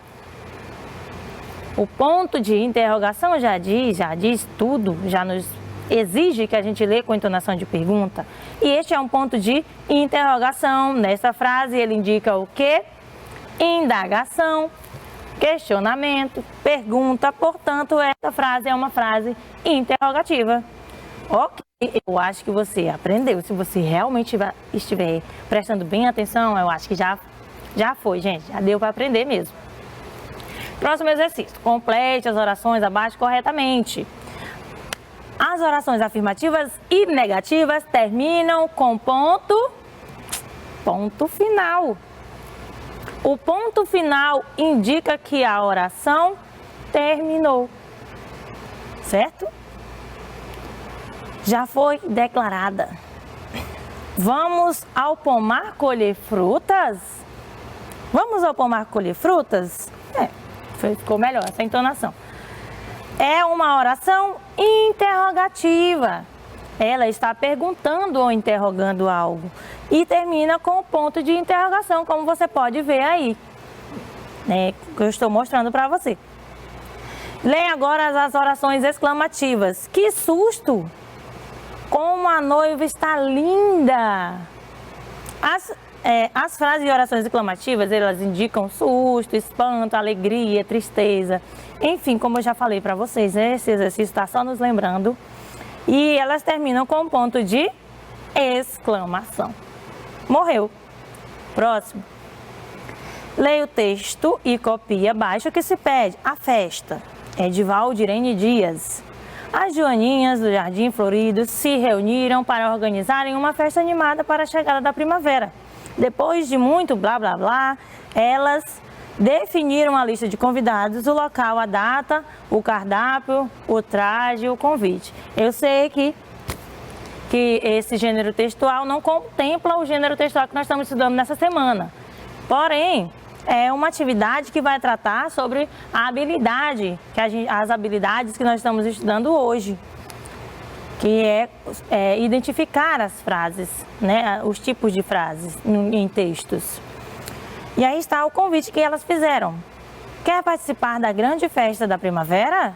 O ponto de interrogação já diz tudo, já nos exige que a gente lê com entonação de pergunta. E este é um ponto de interrogação. Nessa frase, ele indica o quê? Indagação, questionamento, pergunta. Portanto, essa frase é uma frase interrogativa. Ok, eu acho que você aprendeu. Se você realmente estiver prestando bem atenção, eu acho que já foi, gente. Já deu para aprender mesmo. Próximo exercício. Complete as orações abaixo corretamente. As orações afirmativas e negativas terminam com ponto final. O ponto final indica que a oração terminou, certo? Já foi declarada. Vamos ao pomar colher frutas? Vamos ao pomar colher frutas? Ficou melhor essa entonação. É uma oração interrogativa. Ela está perguntando ou interrogando algo. E termina com o ponto de interrogação, como você pode ver aí, né, que eu estou mostrando para você. Leia agora as orações exclamativas. Que susto! Como a noiva está linda! As frases e orações exclamativas, elas indicam susto, espanto, alegria, tristeza. Enfim, como eu já falei para vocês, esse exercício está só nos lembrando. E elas terminam com um ponto de exclamação. Morreu. Próximo. Leia o texto e copie abaixo o que se pede. A festa é de Valdirene Dias. As joaninhas do Jardim Florido se reuniram para organizarem uma festa animada para a chegada da primavera. Depois de muito blá blá blá, elas definiram a lista de convidados, o local, a data, o cardápio, o traje, o convite. Eu sei que esse gênero textual não contempla o gênero textual que nós estamos estudando nessa semana. Porém, é uma atividade que vai tratar sobre a habilidade, as habilidades que nós estamos estudando hoje, que é identificar as frases, né, os tipos de frases em textos. E aí está o convite que elas fizeram. Quer participar da grande festa da primavera?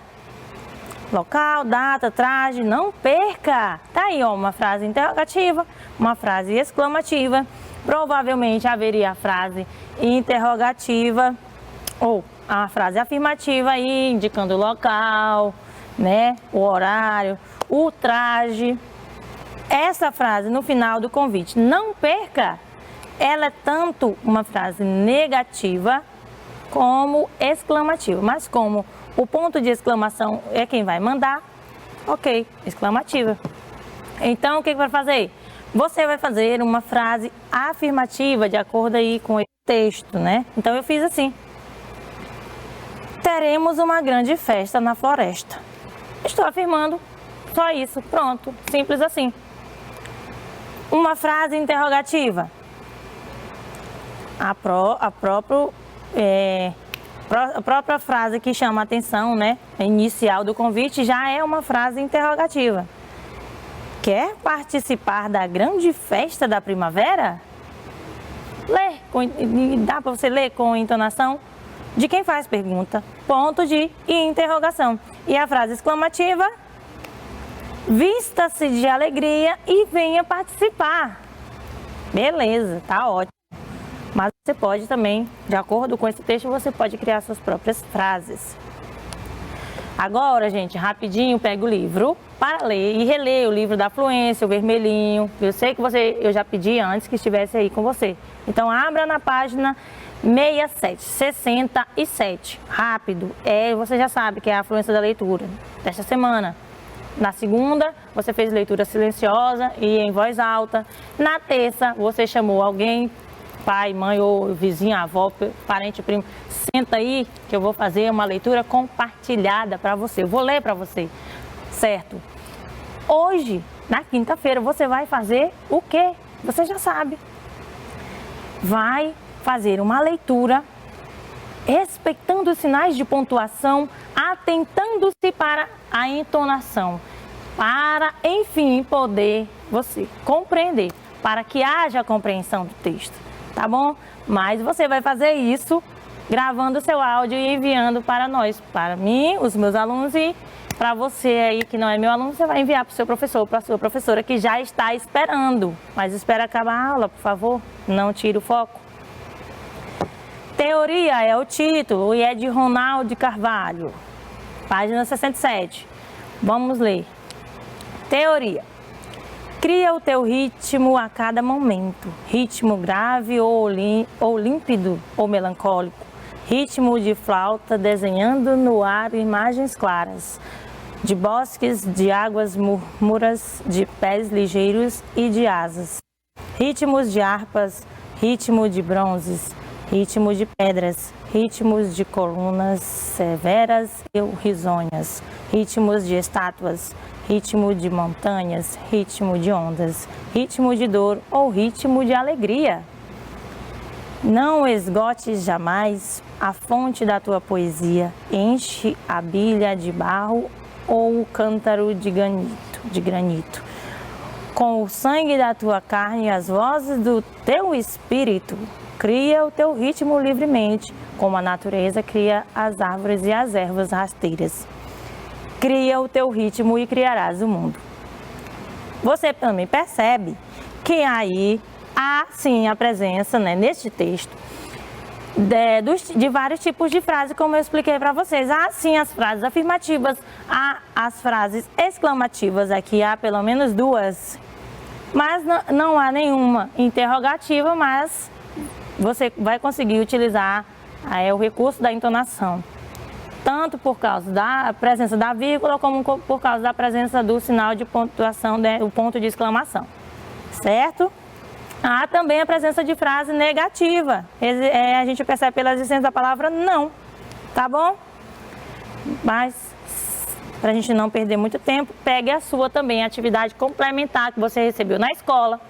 Local, data, traje, não perca! Tá aí, ó, uma frase interrogativa, uma frase exclamativa. Provavelmente haveria a frase interrogativa ou a frase afirmativa aí, indicando o local, né, o horário, o traje. Essa frase no final do convite, não perca, ela é tanto uma frase negativa como exclamativa. Mas como o ponto de exclamação é quem vai mandar, ok, exclamativa. Então, o que vai fazer? Você vai fazer uma frase afirmativa de acordo aí com esse texto, né? Então, eu fiz assim. Teremos uma grande festa na floresta. Estou afirmando só isso, pronto, simples assim. Uma frase interrogativa. A própria frase que chama a atenção, né, inicial do convite, já é uma frase interrogativa. Quer participar da grande festa da primavera? Dá para você ler com entonação de quem faz pergunta, ponto de interrogação. E a frase exclamativa: vista-se de alegria e venha participar. Beleza, tá ótimo. Mas você pode também, de acordo com esse texto, você pode criar suas próprias frases. Agora, gente, rapidinho, pega o livro para ler e reler o livro da fluência, o vermelhinho. Eu sei que eu já pedi antes que estivesse aí com você. Então, abra na página 67. Rápido. Você já sabe que é a fluência da leitura desta semana. Na segunda, você fez leitura silenciosa e em voz alta. Na terça, você chamou alguém, pai, mãe ou vizinho, avó, parente, primo. Senta aí que eu vou fazer uma leitura compartilhada para você. Eu vou ler para você, certo? Hoje, na quinta-feira, você vai fazer o quê? Você já sabe. Vai fazer uma leitura respeitando os sinais de pontuação, atentando-se para a entonação, para, enfim, poder você compreender, para que haja a compreensão do texto, tá bom? Mas você vai fazer isso gravando seu áudio e enviando para nós, para mim, os meus alunos, e para você aí que não é meu aluno, você vai enviar para o seu professor, para a sua professora que já está esperando. Mas espera acabar a aula, por favor, não tire o foco. Teoria é o título e é de Ronald de Carvalho, página 67. Vamos ler. Teoria. Cria o teu ritmo a cada momento. Ritmo grave ou límpido ou melancólico. Ritmo de flauta desenhando no ar imagens claras. De bosques, de águas murmuras, de pés ligeiros e de asas. Ritmos de harpas, ritmo de bronzes. Ritmo de pedras, ritmos de colunas severas e risonhas, ritmos de estátuas, ritmo de montanhas, ritmo de ondas, ritmo de dor ou ritmo de alegria. Não esgotes jamais a fonte da tua poesia, enche a bilha de barro ou o cântaro de granito. Com o sangue da tua carne e as vozes do teu espírito, cria o teu ritmo livremente, como a natureza cria as árvores e as ervas rasteiras. Cria o teu ritmo e criarás o mundo. Você também percebe que aí há sim a presença, né, neste texto de vários tipos de frases, como eu expliquei para vocês. Há sim as frases afirmativas, há as frases exclamativas, aqui há pelo menos duas, mas não há nenhuma interrogativa, mas você vai conseguir utilizar o recurso da entonação, tanto por causa da presença da vírgula, como por causa da presença do sinal de pontuação, o ponto de exclamação, certo? Há também a presença de frase negativa, a gente percebe pela existência da palavra não, tá bom? Mas, para a gente não perder muito tempo, pegue a sua também, a atividade complementar que você recebeu na escola,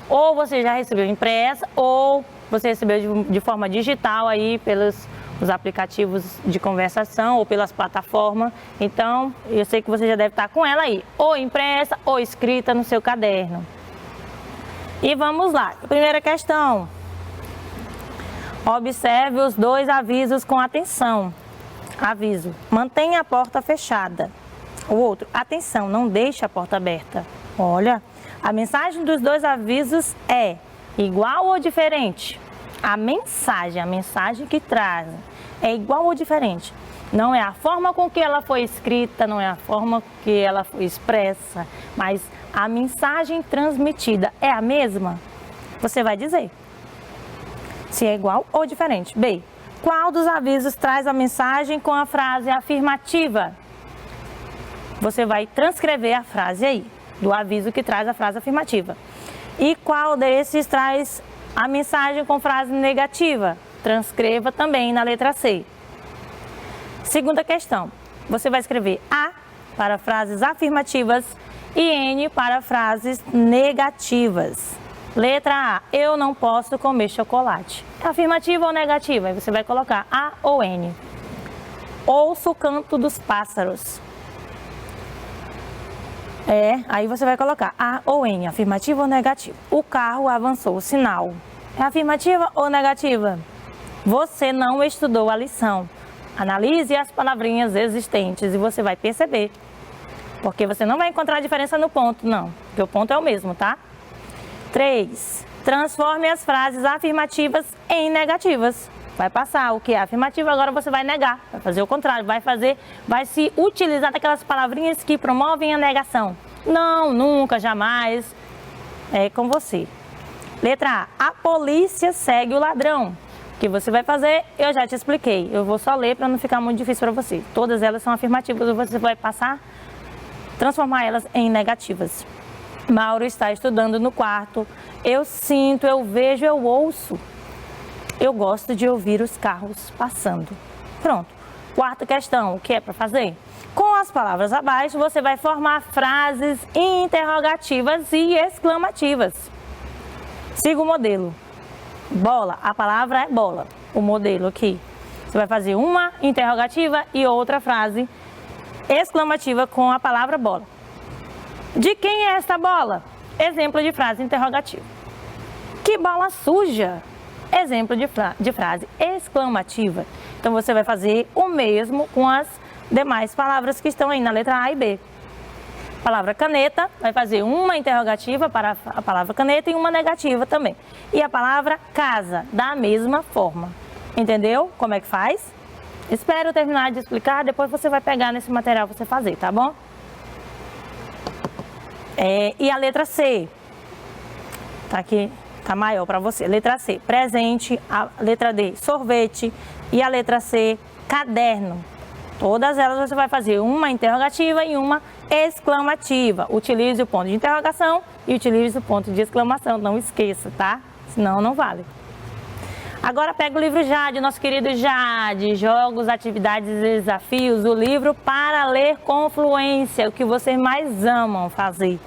ou você já recebeu impressa, ou você recebeu de forma digital aí pelos os aplicativos de conversação ou pelas plataformas. Então, eu sei que você já deve estar com ela aí, ou impressa ou escrita no seu caderno. E vamos lá. Primeira questão. Observe os dois avisos com atenção. Aviso: mantenha a porta fechada. O outro: atenção, não deixe a porta aberta. Olha, a mensagem dos dois avisos é igual ou diferente? A mensagem que traz é igual ou diferente? Não é a forma com que ela foi escrita, não é a forma que ela foi expressa, mas a mensagem transmitida é a mesma? Você vai dizer se é igual ou diferente. B, Qual dos avisos traz a mensagem com a frase afirmativa? Você vai transcrever a frase aí, do aviso que traz a frase afirmativa. E qual desses traz a mensagem com frase negativa? Transcreva também na letra C. Segunda questão, você vai escrever A para frases afirmativas e N para frases negativas. Letra A, eu não posso comer chocolate. É afirmativa ou negativa? Aí você vai colocar A ou N. Ouço o canto dos pássaros. Aí você vai colocar A ou N, afirmativa ou negativa. O carro avançou o sinal. É afirmativa ou negativa? Você não estudou a lição. Analise as palavrinhas existentes e você vai perceber. Porque você não vai encontrar diferença no ponto, não. Porque o ponto é o mesmo, tá? 3. Transforme as frases afirmativas em negativas. Vai passar o que é afirmativo, agora você vai negar. Vai fazer o contrário, vai se utilizar daquelas palavrinhas que promovem a negação. Não, nunca, jamais. É com você. Letra A. A polícia segue o ladrão. O que você vai fazer, eu já te expliquei. Eu vou só ler para não ficar muito difícil para você. Todas elas são afirmativas, você vai transformar elas em negativas. Mauro está estudando no quarto. Eu sinto, eu vejo, eu ouço. Eu gosto de ouvir os carros passando. Pronto. Quarta questão, o que é para fazer? Com as palavras abaixo, você vai formar frases interrogativas e exclamativas. Siga o modelo. Bola, a palavra é bola. O modelo aqui. Você vai fazer uma interrogativa e outra frase exclamativa com a palavra bola. De quem é esta bola? Exemplo de frase interrogativa. Que bola suja? Exemplo de frase exclamativa. Então você vai fazer o mesmo com as demais palavras que estão aí na letra A e B. Palavra caneta, vai fazer uma interrogativa para a palavra caneta e uma negativa também. E a palavra casa, da mesma forma. Entendeu como é que faz? Espero terminar de explicar, depois você vai pegar nesse material para você fazer, tá bom? E a letra C, tá aqui, tá maior para você. Letra C, presente. A letra D, sorvete. E a letra C, caderno. Todas elas você vai fazer uma interrogativa e uma exclamativa. Utilize o ponto de interrogação e utilize o ponto de exclamação. Não esqueça, tá? Senão não vale. Agora pega o livro Jade, nosso querido Jade. Jogos, atividades e desafios. O livro para ler com fluência. O que vocês mais amam fazer.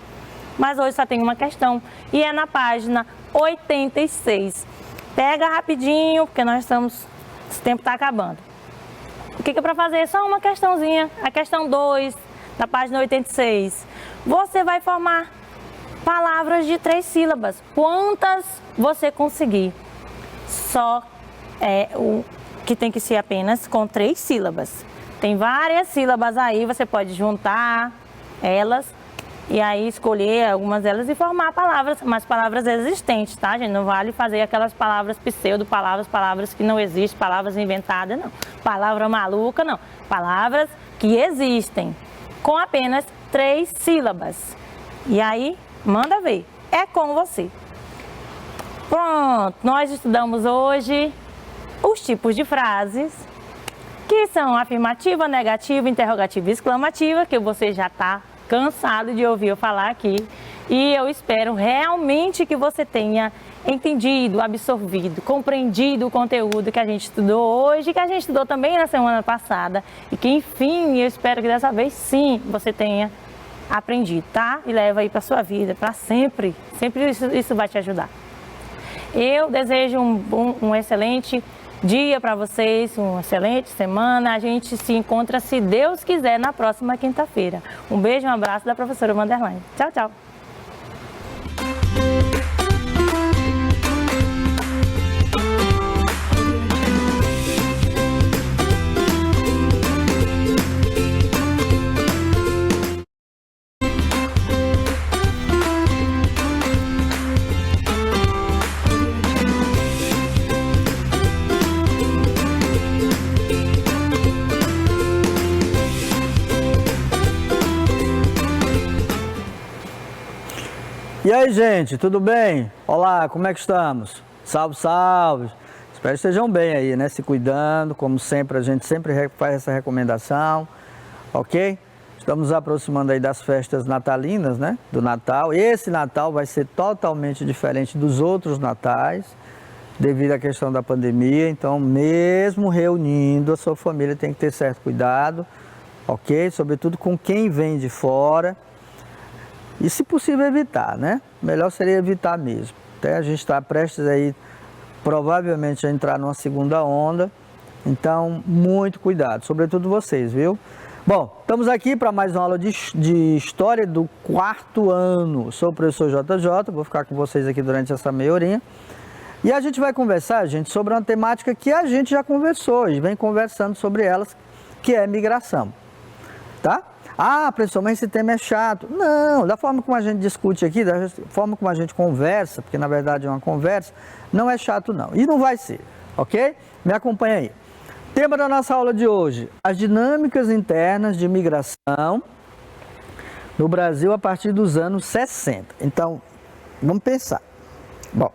Mas hoje só tem uma questão. E é na página 86. Pega rapidinho, porque esse tempo está acabando. O que é para fazer? Só uma questãozinha. A questão 2, da página 86. Você vai formar palavras de 3 sílabas. Quantas você conseguir? Só o que tem que ser apenas com 3 sílabas. Tem várias sílabas aí, você pode juntar elas e aí escolher algumas delas e formar palavras, mas palavras existentes, tá, gente? Não vale fazer aquelas palavras pseudo-palavras, palavras que não existem, palavras inventadas, não. Palavra maluca, não. Palavras que existem, com apenas 3 sílabas. E aí, manda ver. É com você. Pronto, nós estudamos hoje os tipos de frases, que são afirmativa, negativa, interrogativa e exclamativa, que você já está cansado de ouvir eu falar aqui. E eu espero realmente que você tenha entendido, absorvido, compreendido o conteúdo que a gente estudou hoje, que a gente estudou também na semana passada. E que, enfim, eu espero que dessa vez sim você tenha aprendido, tá? E leva aí para sua vida, para sempre. Sempre isso vai te ajudar. Eu desejo um excelente dia para vocês, uma excelente semana. A gente se encontra, se Deus quiser, na próxima quinta-feira. Um beijo e um abraço da professora Vanderlane. Tchau, tchau. E aí, gente, tudo bem? Olá, como é que estamos? Salve, salve! Espero que estejam bem aí, né? Se cuidando, como sempre, a gente sempre faz essa recomendação, ok? Estamos nos aproximando aí das festas natalinas, né? Do Natal. Esse Natal vai ser totalmente diferente dos outros natais, devido à questão da pandemia. Então, mesmo reunindo, a sua família tem que ter certo cuidado, ok? Sobretudo com quem vem de fora. E, se possível, evitar, né? Melhor seria evitar mesmo. Até a gente está prestes aí, provavelmente, a entrar numa segunda onda. Então, muito cuidado, sobretudo vocês, viu? Bom, estamos aqui para mais uma aula de História do 4º ano. Sou o professor JJ, vou ficar com vocês aqui durante essa meia horinha. E a gente vai conversar, gente, sobre uma temática que a gente já conversou e vem conversando sobre elas, que é migração, tá? Ah, professor, mas esse tema é chato. Não, da forma como a gente discute aqui, da forma como a gente conversa, porque na verdade é uma conversa, não é chato não. E não vai ser, ok? Me acompanha aí. Tema da nossa aula de hoje, as dinâmicas internas de migração no Brasil a partir dos anos 60. Então, vamos pensar. Bom,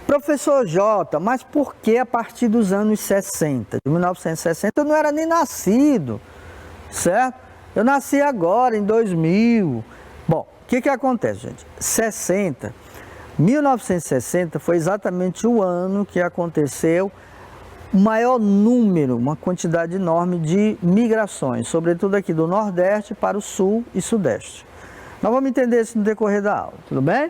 professor J, mas por que a partir dos anos 60? De 1960 eu não era nem nascido, certo? Eu nasci agora, em 2000. Bom, o que acontece, gente? 1960 foi exatamente o ano que aconteceu o maior número, uma quantidade enorme de migrações, sobretudo aqui do Nordeste para o Sul e Sudeste. Nós vamos entender isso no decorrer da aula, tudo bem?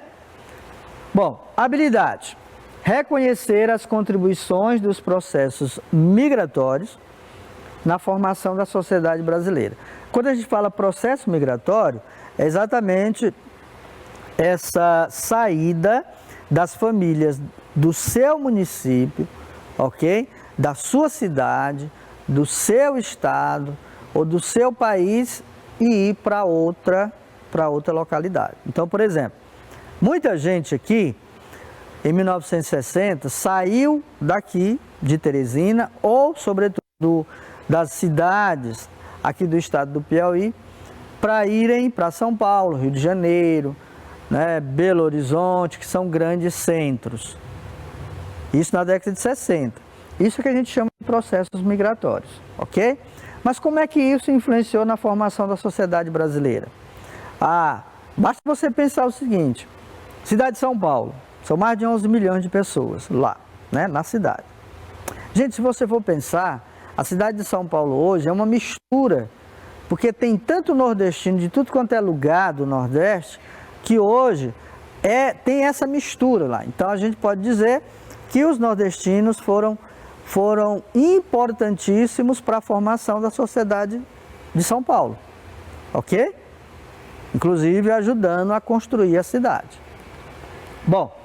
Bom, habilidade. Reconhecer as contribuições dos processos migratórios na formação da sociedade brasileira. Quando a gente fala processo migratório, é exatamente essa saída das famílias do seu município, ok? Da sua cidade, do seu estado ou do seu país e ir para outra localidade. Então, por exemplo, muita gente aqui, em 1960, saiu daqui de Teresina ou, sobretudo, das cidades aqui do estado do Piauí para irem para São Paulo, Rio de Janeiro, né, Belo Horizonte, que são grandes centros. Isso na década de 60. Isso que a gente chama de processos migratórios, ok? Mas como é que isso influenciou na formação da sociedade brasileira? Ah, basta você pensar o seguinte, cidade de São Paulo, são mais de 11 milhões de pessoas lá, né, na cidade. Gente, se você for pensar, a cidade de São Paulo hoje é uma mistura, porque tem tanto nordestino de tudo quanto é lugar do Nordeste, que hoje tem essa mistura lá. Então a gente pode dizer que os nordestinos foram importantíssimos para a formação da sociedade de São Paulo, ok? Inclusive ajudando a construir a cidade. Bom,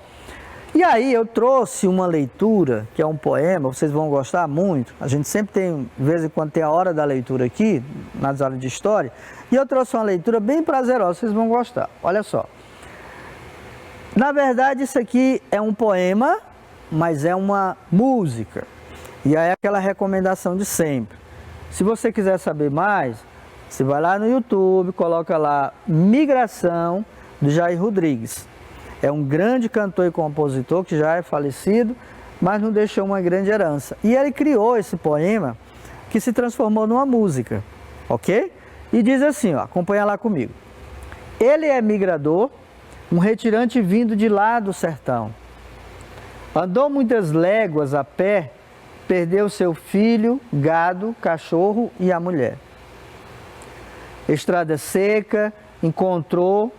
e aí eu trouxe uma leitura, que é um poema, vocês vão gostar muito. A gente sempre tem, de vez em quando tem a hora da leitura aqui, nas aulas de história, e eu trouxe uma leitura bem prazerosa, vocês vão gostar. Olha só. Na verdade, isso aqui é um poema, mas é uma música. E aí é aquela recomendação de sempre. Se você quiser saber mais, você vai lá no YouTube, coloca lá Migração, do Jair Rodrigues. É um grande cantor e compositor que já é falecido, mas não deixou uma grande herança. E ele criou esse poema que se transformou numa música, ok? E diz assim, ó, acompanha lá comigo. Ele é migrador, um retirante vindo de lá do sertão. Andou muitas léguas a pé, perdeu seu filho, gado, cachorro e a mulher. Estrada seca, encontrou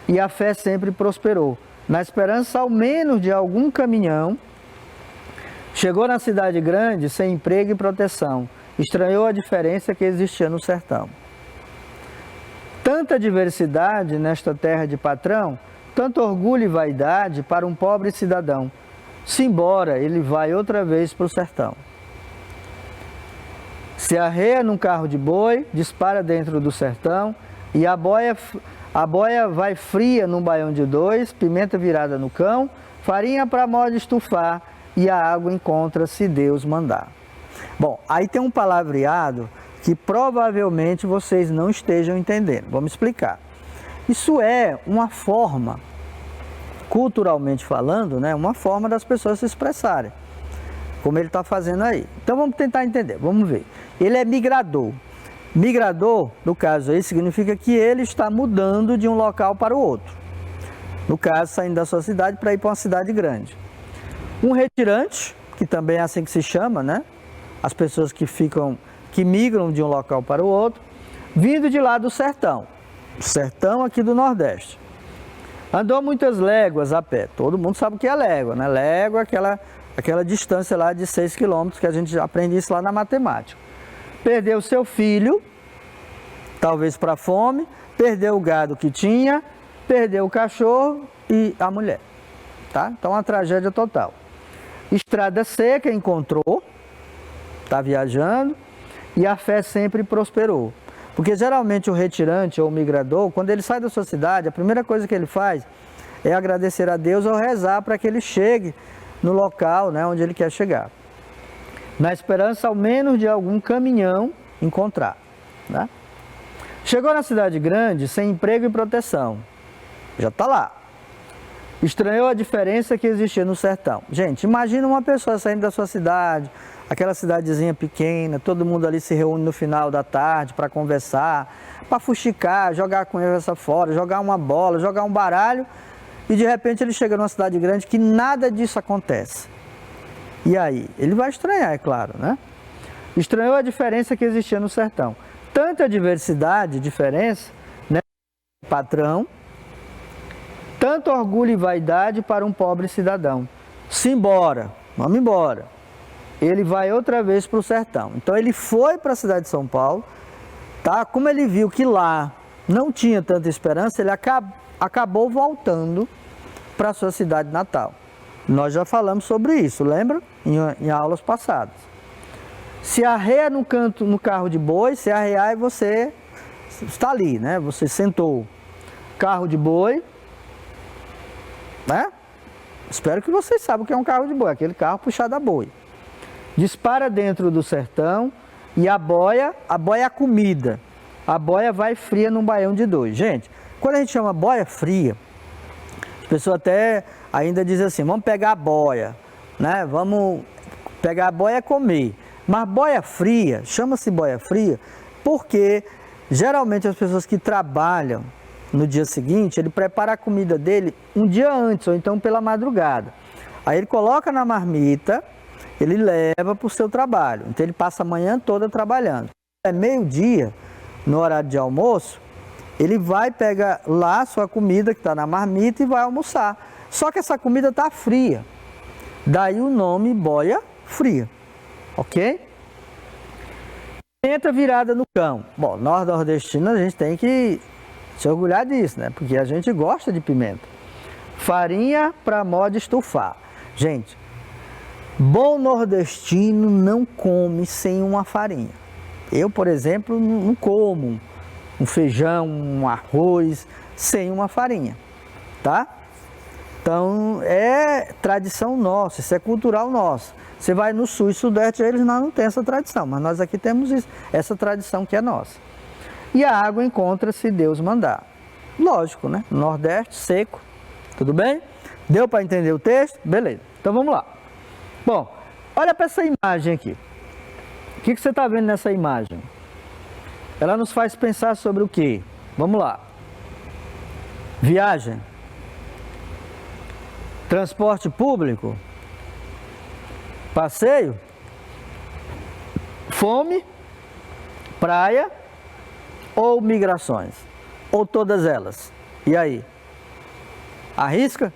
e a fé sempre prosperou. Na esperança ao menos de algum caminhão, chegou na cidade grande sem emprego e proteção. Estranhou a diferença que existia no sertão. Tanta diversidade nesta terra de patrão, tanto orgulho e vaidade para um pobre cidadão. Simbora, ele vai outra vez para o sertão. Se arreia num carro de boi, dispara dentro do sertão, e a boia vai fria num baião de 2, pimenta virada no cão, farinha para modo de estufar, e a água encontra se Deus mandar. Bom, aí tem um palavreado que provavelmente vocês não estejam entendendo. Vamos explicar. Isso é uma forma, culturalmente falando, né, uma forma das pessoas se expressarem. como ele está fazendo aí. Então vamos tentar entender, vamos ver. Ele é migrador. Migrador, no caso aí, significa que ele está mudando de um local para o outro. No caso, saindo da sua cidade para ir para uma cidade grande. Um retirante, que também é assim que se chama, né? As pessoas que migram de um local para o outro, vindo de lá do sertão. Sertão aqui do Nordeste. Andou muitas léguas a pé. Todo mundo sabe o que é légua, né? Légua é aquela distância lá de 6 quilômetros que a gente aprende isso lá na matemática. Perdeu seu filho, talvez para fome, perdeu o gado que tinha, perdeu o cachorro e a mulher, tá? Então, uma tragédia total. Estrada seca encontrou, está viajando, e a fé sempre prosperou. Porque geralmente o retirante ou o migrador, quando ele sai da sua cidade, a primeira coisa que ele faz é agradecer a Deus ou rezar para que ele chegue no local, né, onde ele quer chegar. Na esperança, ao menos, de algum caminhão encontrar, né? Chegou na cidade grande sem emprego e proteção. Já está lá. Estranhou a diferença que existia no sertão. Gente, imagina uma pessoa saindo da sua cidade, aquela cidadezinha pequena, todo mundo ali se reúne no final da tarde para conversar, para fuxicar, jogar a conversa fora, jogar uma bola, jogar um baralho, e de repente ele chega numa cidade grande que nada disso acontece. E aí? Ele vai estranhar, é claro, né? Estranhou a diferença que existia no sertão. Tanta diversidade, diferença, né? Patrão, tanto orgulho e vaidade para um pobre cidadão. Simbora, vamos embora. Ele vai outra vez para o sertão. Então ele foi para a cidade de São Paulo, tá? Como ele viu que lá não tinha tanta esperança, ele acabou voltando para a sua cidade natal. Nós já falamos sobre isso, lembra? Em aulas passadas. Se arreia no carro de boi, se arrear e você está ali, né? Você sentou. Carro de boi, né? Espero que vocês saibam o que é um carro de boi, aquele carro puxado a boi. Dispara dentro do sertão e a boia é a comida. A boia vai fria num baião de dois. Gente, quando a gente chama boia fria, as pessoas até ainda dizem assim, vamos pegar a boia, né? Vamos pegar a boia e comer. Mas boia fria, chama-se boia fria, porque geralmente as pessoas que trabalham no dia seguinte, ele prepara a comida dele um dia antes, ou então pela madrugada. Aí ele coloca na marmita, ele leva para o seu trabalho. Então ele passa a manhã toda trabalhando. É meio-dia, no horário de almoço, ele vai pegar lá a sua comida que está na marmita e vai almoçar. Só que essa comida está fria. Daí o nome boia fria. Ok? Pimenta virada no cão. Bom, nós nordestinos a gente tem que se orgulhar disso, né? Porque a gente gosta de pimenta. Farinha para modo estufar. Gente, bom nordestino não come sem uma farinha. Eu, por exemplo, não como um feijão, um arroz sem uma farinha, tá? Então, é tradição nossa, isso é cultural nosso. Você vai no sul e sudeste, eles não têm essa tradição, mas nós aqui temos isso, essa tradição que é nossa. E a água encontra se Deus mandar. Lógico, né? Nordeste, seco, tudo bem? Deu para entender o texto? Beleza, então vamos lá. Bom, olha para essa imagem aqui. O que você está vendo nessa imagem? Ela nos faz pensar sobre o quê? Vamos lá. Viagem. Transporte público. Passeio. Fome. Praia. Ou migrações. Ou todas elas. E aí? Arrisca?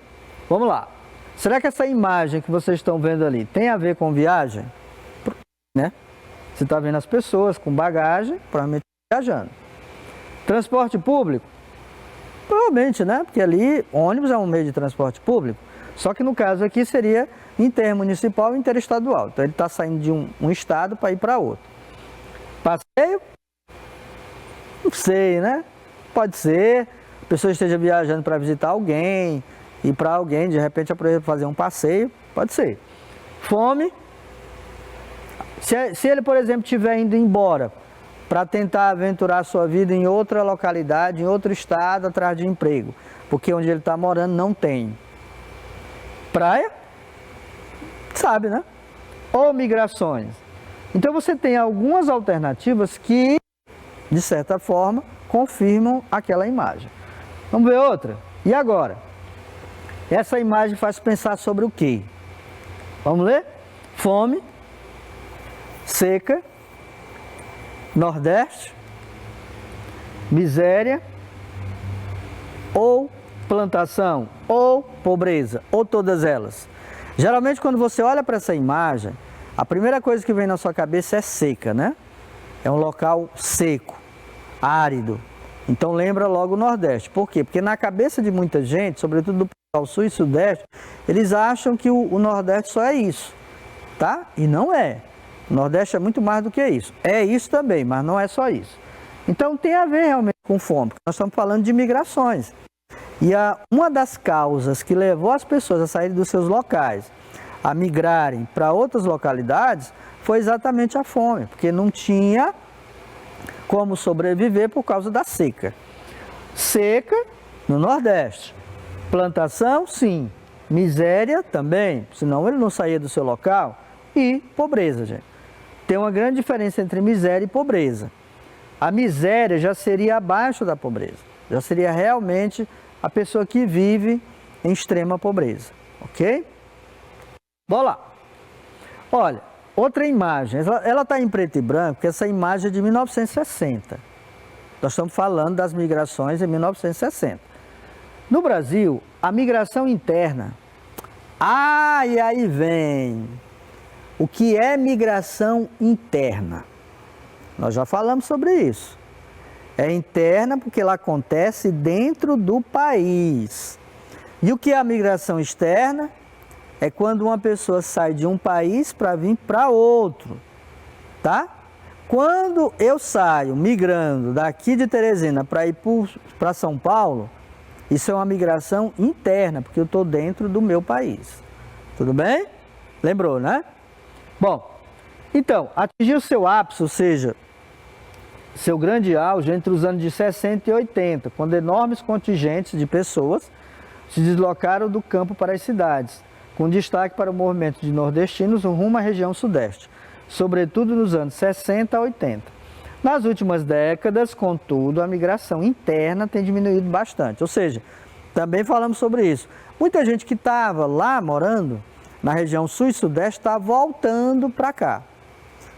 Vamos lá. Será que essa imagem que vocês estão vendo ali tem a ver com viagem? Né? Você está vendo as pessoas com bagagem, provavelmente viajando. Transporte público? Provavelmente, né? Porque ali ônibus é um meio de transporte público. Só que no caso aqui seria intermunicipal e interestadual. Então ele está saindo de um estado para ir para outro. Passeio? Não sei, né? Pode ser. A pessoa esteja viajando para visitar alguém. E para alguém, de repente, fazer um passeio. Pode ser. Fome? Se ele, por exemplo, estiver indo embora para tentar aventurar a sua vida em outra localidade, em outro estado, atrás de emprego, porque onde ele está morando não tem. Praia? Sabe, né? ou migrações. Então você tem algumas alternativas que, de certa forma, confirmam aquela imagem. Vamos ver outra? E agora? Essa imagem faz pensar sobre o quê? Vamos ler? Fome, seca, Nordeste, miséria, ou plantação, ou pobreza, ou todas elas. Geralmente quando você olha para essa imagem, a primeira coisa que vem na sua cabeça é seca, né? É um local seco, árido. Então lembra logo o Nordeste. Por quê? Porque na cabeça de muita gente, sobretudo do pessoal Sul e Sudeste, eles acham que o Nordeste só é isso, tá? E não é. O Nordeste é muito mais do que isso. É isso também, mas não é só isso. Então tem a ver realmente com fome, porque nós estamos falando de migrações. E uma das causas que levou as pessoas a saírem dos seus locais, a migrarem para outras localidades, foi exatamente a fome, porque não tinha como sobreviver por causa da seca. Seca no Nordeste. Plantação, sim. Miséria também, senão ele não saía do seu local. E pobreza, gente. Tem uma grande diferença entre miséria e pobreza. A miséria já seria abaixo da pobreza. Já seria realmente a pessoa que vive em extrema pobreza. Ok? Bora lá. Olha, outra imagem. Ela está em preto e branco, porque essa imagem é de 1960. Nós estamos falando das migrações em 1960. No Brasil, a migração interna. E aí vem. O que é migração interna? Nós já falamos sobre isso. É interna porque ela acontece dentro do país. E o que é a migração externa? É quando uma pessoa sai de um país para vir para outro, tá? Quando eu saio migrando daqui de Teresina para ir para São Paulo, isso é uma migração interna, porque eu estou dentro do meu país. Tudo bem? Lembrou, né? Bom, então, atingiu seu ápice, ou seja, seu grande auge entre os anos de 60 e 80, quando enormes contingentes de pessoas se deslocaram do campo para as cidades, com destaque para o movimento de nordestinos rumo à região sudeste, sobretudo nos anos 60 a 80. Nas últimas décadas, contudo, a migração interna tem diminuído bastante, ou seja, também falamos sobre isso. Muita gente que estava lá morando, na região sul e sudeste, está voltando para cá.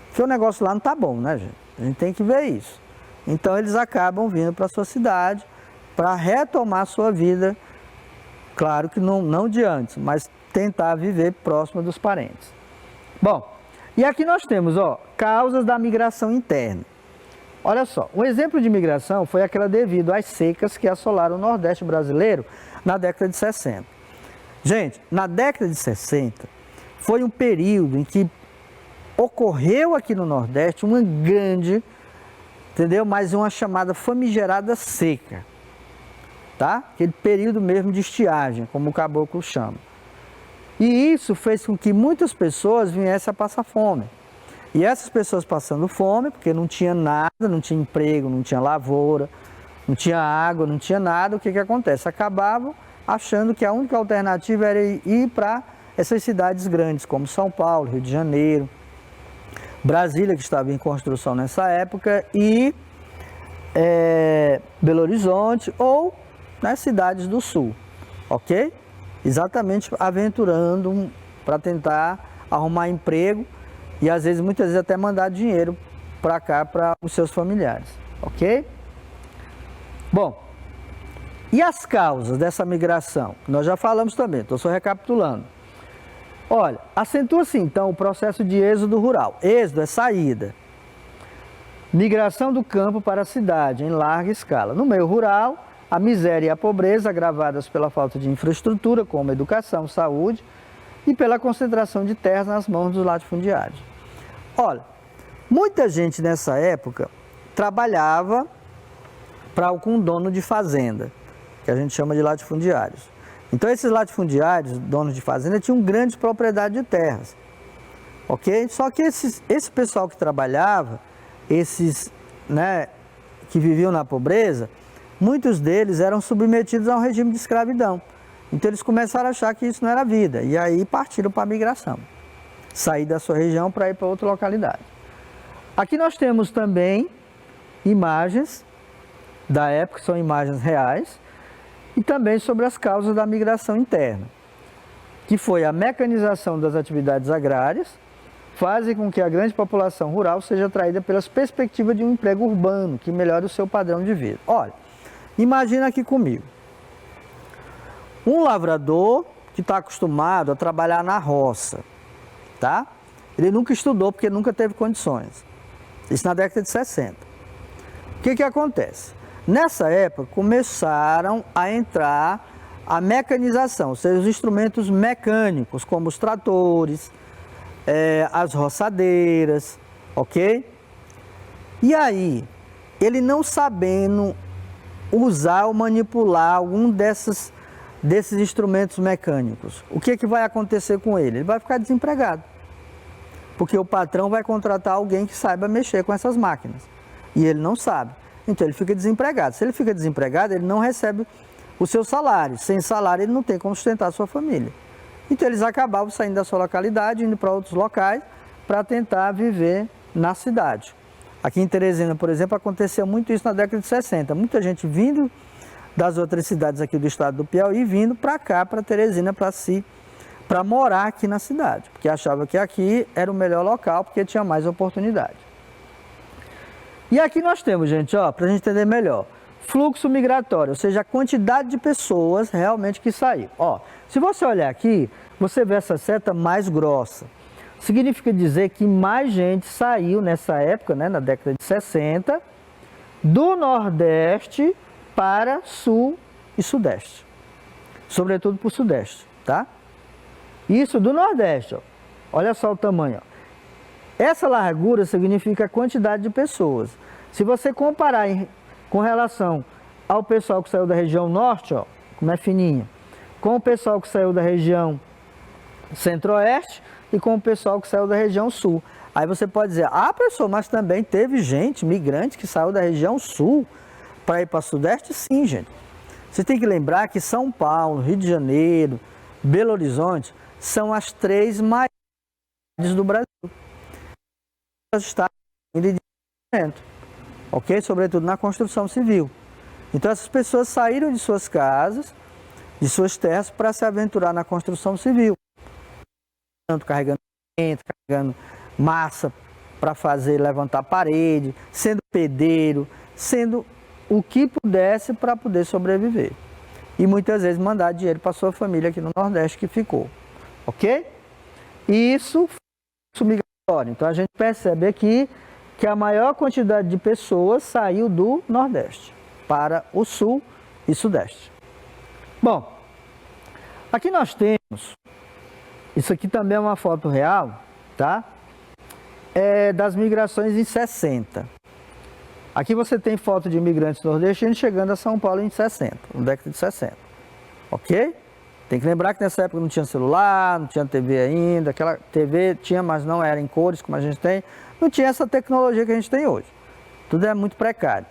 Porque o negócio lá não está bom, né, gente? A gente tem que ver isso. Então eles acabam vindo para a sua cidade para retomar a sua vida, claro que não de antes, mas tentar viver próximo dos parentes. Bom, e aqui nós temos, causas da migração interna. Olha só, um exemplo de migração foi aquela devido às secas que assolaram o Nordeste brasileiro na década de 60. Gente, na década de 60 foi um período em que ocorreu aqui no Nordeste uma grande, entendeu? Mas uma chamada famigerada seca, tá? Aquele período mesmo de estiagem, como o caboclo chama. E isso fez com que muitas pessoas viessem a passar fome. E essas pessoas passando fome, porque não tinha nada, não tinha emprego, não tinha lavoura, não tinha água, não tinha nada, o que acontece? Acabavam achando que a única alternativa era ir para essas cidades grandes, como São Paulo, Rio de Janeiro, Brasília, que estava em construção nessa época, e Belo Horizonte, ou nas cidades do sul, ok? Exatamente aventurando para tentar arrumar emprego e às vezes, muitas vezes até mandar dinheiro para cá, para os seus familiares, ok? Bom, e as causas dessa migração? Nós já falamos também, estou só recapitulando. Olha, acentua-se então o processo de êxodo rural. Êxodo é saída. Migração do campo para a cidade em larga escala. No meio rural, a miséria e a pobreza agravadas pela falta de infraestrutura, como educação, saúde, e pela concentração de terras nas mãos dos latifundiários. Olha, muita gente nessa época trabalhava para algum dono de fazenda, que a gente chama de latifundiários. Então esses latifundiários, donos de fazenda, tinham grandes propriedades de terras, ok? Só que esse pessoal que trabalhava, esses, né, que viviam na pobreza, muitos deles eram submetidos a um regime de escravidão. Então eles começaram a achar que isso não era vida, e aí partiram para a migração. sair da sua região para ir para outra localidade. Aqui nós temos também imagens da época, são imagens reais, e também sobre as causas da migração interna, que foi a mecanização das atividades agrárias, fazem com que a grande população rural seja atraída pelas perspectivas de um emprego urbano, que melhore o seu padrão de vida. Olha, imagina aqui comigo, um lavrador que está acostumado a trabalhar na roça, tá? Ele nunca estudou porque nunca teve condições. Isso na década de 60. O que acontece? Nessa época começaram a entrar a mecanização, ou seja, os instrumentos mecânicos, como os tratores, as roçadeiras, ok? E aí, ele não sabendo usar ou manipular algum desses instrumentos mecânicos, o que vai acontecer com ele? Ele vai ficar desempregado. Porque o patrão vai contratar alguém que saiba mexer com essas máquinas. E ele não sabe. Então ele fica desempregado. Se ele fica desempregado, ele não recebe o seu salário. Sem salário, ele não tem como sustentar a sua família. Então eles acabavam saindo da sua localidade, indo para outros locais, para tentar viver na cidade. Aqui em Teresina, por exemplo, aconteceu muito isso na década de 60. Muita gente vindo das outras cidades aqui do estado do Piauí, vindo para cá, para Teresina, para morar aqui na cidade, porque achava que aqui era o melhor local, porque tinha mais oportunidade. E aqui nós temos, gente, ó, para a gente entender melhor, fluxo migratório, ou seja, a quantidade de pessoas realmente que saiu. Ó, se você olhar aqui, você vê essa seta mais grossa. Significa dizer que mais gente saiu nessa época, né, na década de 60, do Nordeste para Sul e Sudeste. Sobretudo para o Sudeste, tá? Isso do Nordeste, ó. Olha só o tamanho. Ó. Essa largura significa a quantidade de pessoas. Se você comparar com relação ao pessoal que saiu da região Norte, ó, como é fininha, com o pessoal que saiu da região Centro-Oeste e com o pessoal que saiu da região Sul. Aí você pode dizer, pessoal, mas também teve gente, migrante, que saiu da região Sul para ir para o Sudeste? Sim, gente. Você tem que lembrar que São Paulo, Rio de Janeiro, Belo Horizonte, são as 3 maiores cidades do Brasil. Está em desenvolvimento, ok? Sobretudo na construção civil. Então essas pessoas saíram de suas casas, de suas terras, para se aventurar na construção civil. Tanto carregando cimento, carregando massa para levantar parede, sendo pedreiro, sendo o que pudesse para poder sobreviver. E muitas vezes mandar dinheiro para sua família aqui no Nordeste que ficou. Ok? E isso é migratório. Então a gente percebe aqui que a maior quantidade de pessoas saiu do Nordeste para o Sul e Sudeste. Bom, aqui nós temos, isso aqui também é uma foto real, tá? Das migrações em 60. Aqui você tem foto de imigrantes nordestinos chegando a São Paulo em 60, na década de 60. Ok? Tem que lembrar que nessa época não tinha celular, não tinha TV ainda, aquela TV tinha, mas não era em cores como a gente tem, não tinha essa tecnologia que a gente tem hoje. Tudo é muito precário.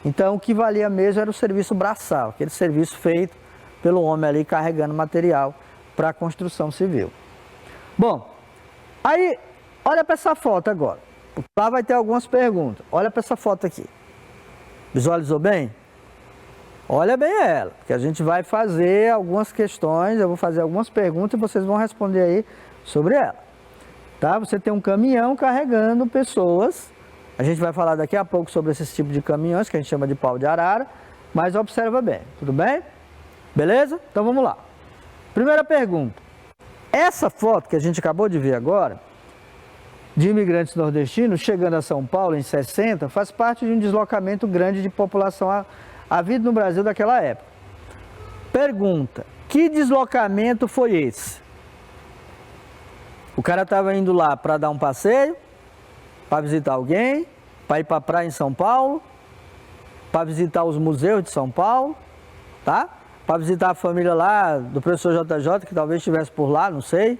Então o que valia mesmo era o serviço braçal, aquele serviço feito pelo homem ali carregando material para a construção civil. Bom, aí olha para essa foto agora. Lá vai ter algumas perguntas. Olha para essa foto aqui. Visualizou bem? Olha bem ela, porque a gente vai fazer algumas questões, eu vou fazer algumas perguntas e vocês vão responder aí sobre ela. Tá? Você tem um caminhão carregando pessoas, a gente vai falar daqui a pouco sobre esse tipo de caminhões, que a gente chama de pau de arara, mas observa bem, tudo bem? Beleza? Então vamos lá. Primeira pergunta. Essa foto que a gente acabou de ver agora, de imigrantes nordestinos chegando a São Paulo em 60, faz parte de um deslocamento grande de população havido no Brasil daquela época. Pergunta, que deslocamento foi esse? O cara estava indo lá para dar um passeio, para visitar alguém, para ir para a praia em São Paulo, para visitar os museus de São Paulo, tá? Para visitar a família lá do professor JJ, que talvez estivesse por lá, não sei.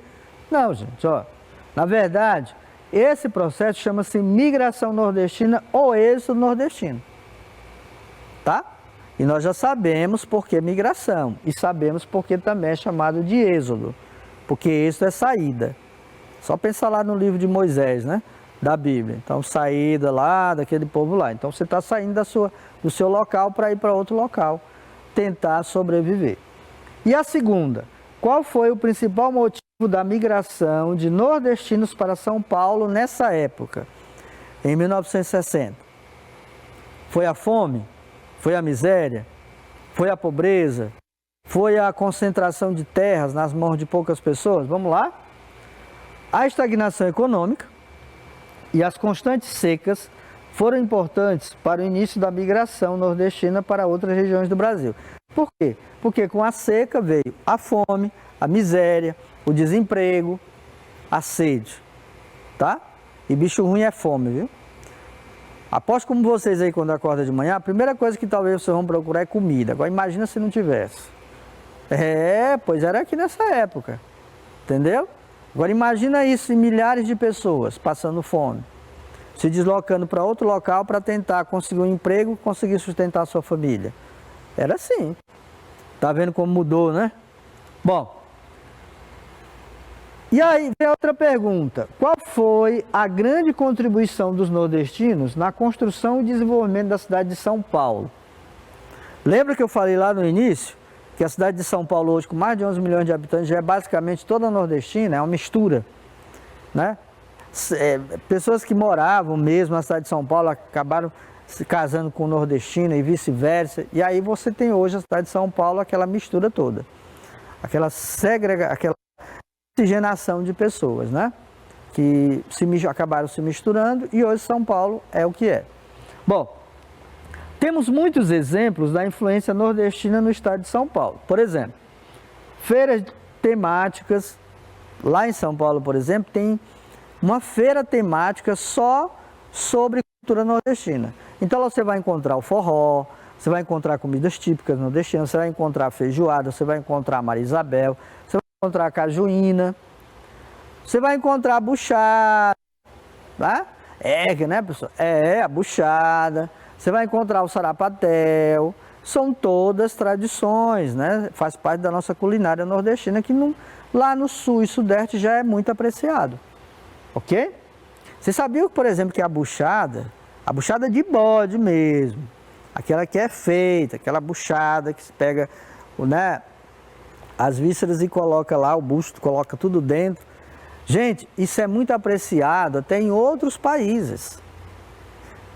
Não, gente, ó. Na verdade, esse processo chama-se migração nordestina ou êxodo nordestino, tá? E nós já sabemos por que migração, e sabemos por que também é chamado de êxodo, porque êxodo é saída, Só pensar lá no livro de Moisés, né? Da Bíblia. Então, saída lá daquele povo lá. Então, você está saindo do seu local para ir para outro local, tentar sobreviver. E a segunda, qual foi o principal motivo da migração de nordestinos para São Paulo nessa época, em 1960? Foi a fome? Foi a miséria? Foi a pobreza? Foi a concentração de terras nas mãos de poucas pessoas? Vamos lá? A estagnação econômica e as constantes secas foram importantes para o início da migração nordestina para outras regiões do Brasil. Por quê? Porque com a seca veio a fome, a miséria, o desemprego, a sede, tá? E bicho ruim é fome, viu? Aposto como vocês aí quando acordam de manhã, a primeira coisa que talvez vocês vão procurar é comida. Agora imagina se não tivesse. Pois era aqui nessa época, entendeu? Agora imagina isso em milhares de pessoas passando fome, se deslocando para outro local para tentar conseguir um emprego, conseguir sustentar a sua família. Era assim. Tá vendo como mudou, né? Bom, e aí vem outra pergunta. Qual foi a grande contribuição dos nordestinos na construção e desenvolvimento da cidade de São Paulo? Lembra que eu falei lá no início que a cidade de São Paulo hoje, com mais de 11 milhões de habitantes, já é basicamente toda nordestina, é uma mistura, né? Pessoas que moravam mesmo na cidade de São Paulo acabaram se casando com nordestina e vice-versa, e aí você tem hoje a cidade de São Paulo, aquela mistura toda, aquela oxigenação de pessoas, né? Que acabaram se misturando e hoje São Paulo é o que é. Bom, temos muitos exemplos da influência nordestina no estado de São Paulo. Por exemplo, feiras temáticas, lá em São Paulo, por exemplo, tem uma feira temática só sobre cultura nordestina. Então você vai encontrar o forró, você vai encontrar comidas típicas nordestinas, você vai encontrar feijoada, você vai encontrar Maria Isabel, você vai encontrar cajuína, você vai encontrar a buchada, tá? Né, pessoal? A buchada. Você vai encontrar o sarapatel, são todas tradições, né? Faz parte da nossa culinária nordestina que lá no sul e sudeste já é muito apreciado, ok? Você sabia, por exemplo, que a buchada de bode mesmo, aquela que é feita, aquela buchada que se pega, né, as vísceras e coloca lá, o busto, coloca tudo dentro. Gente, isso é muito apreciado até em outros países.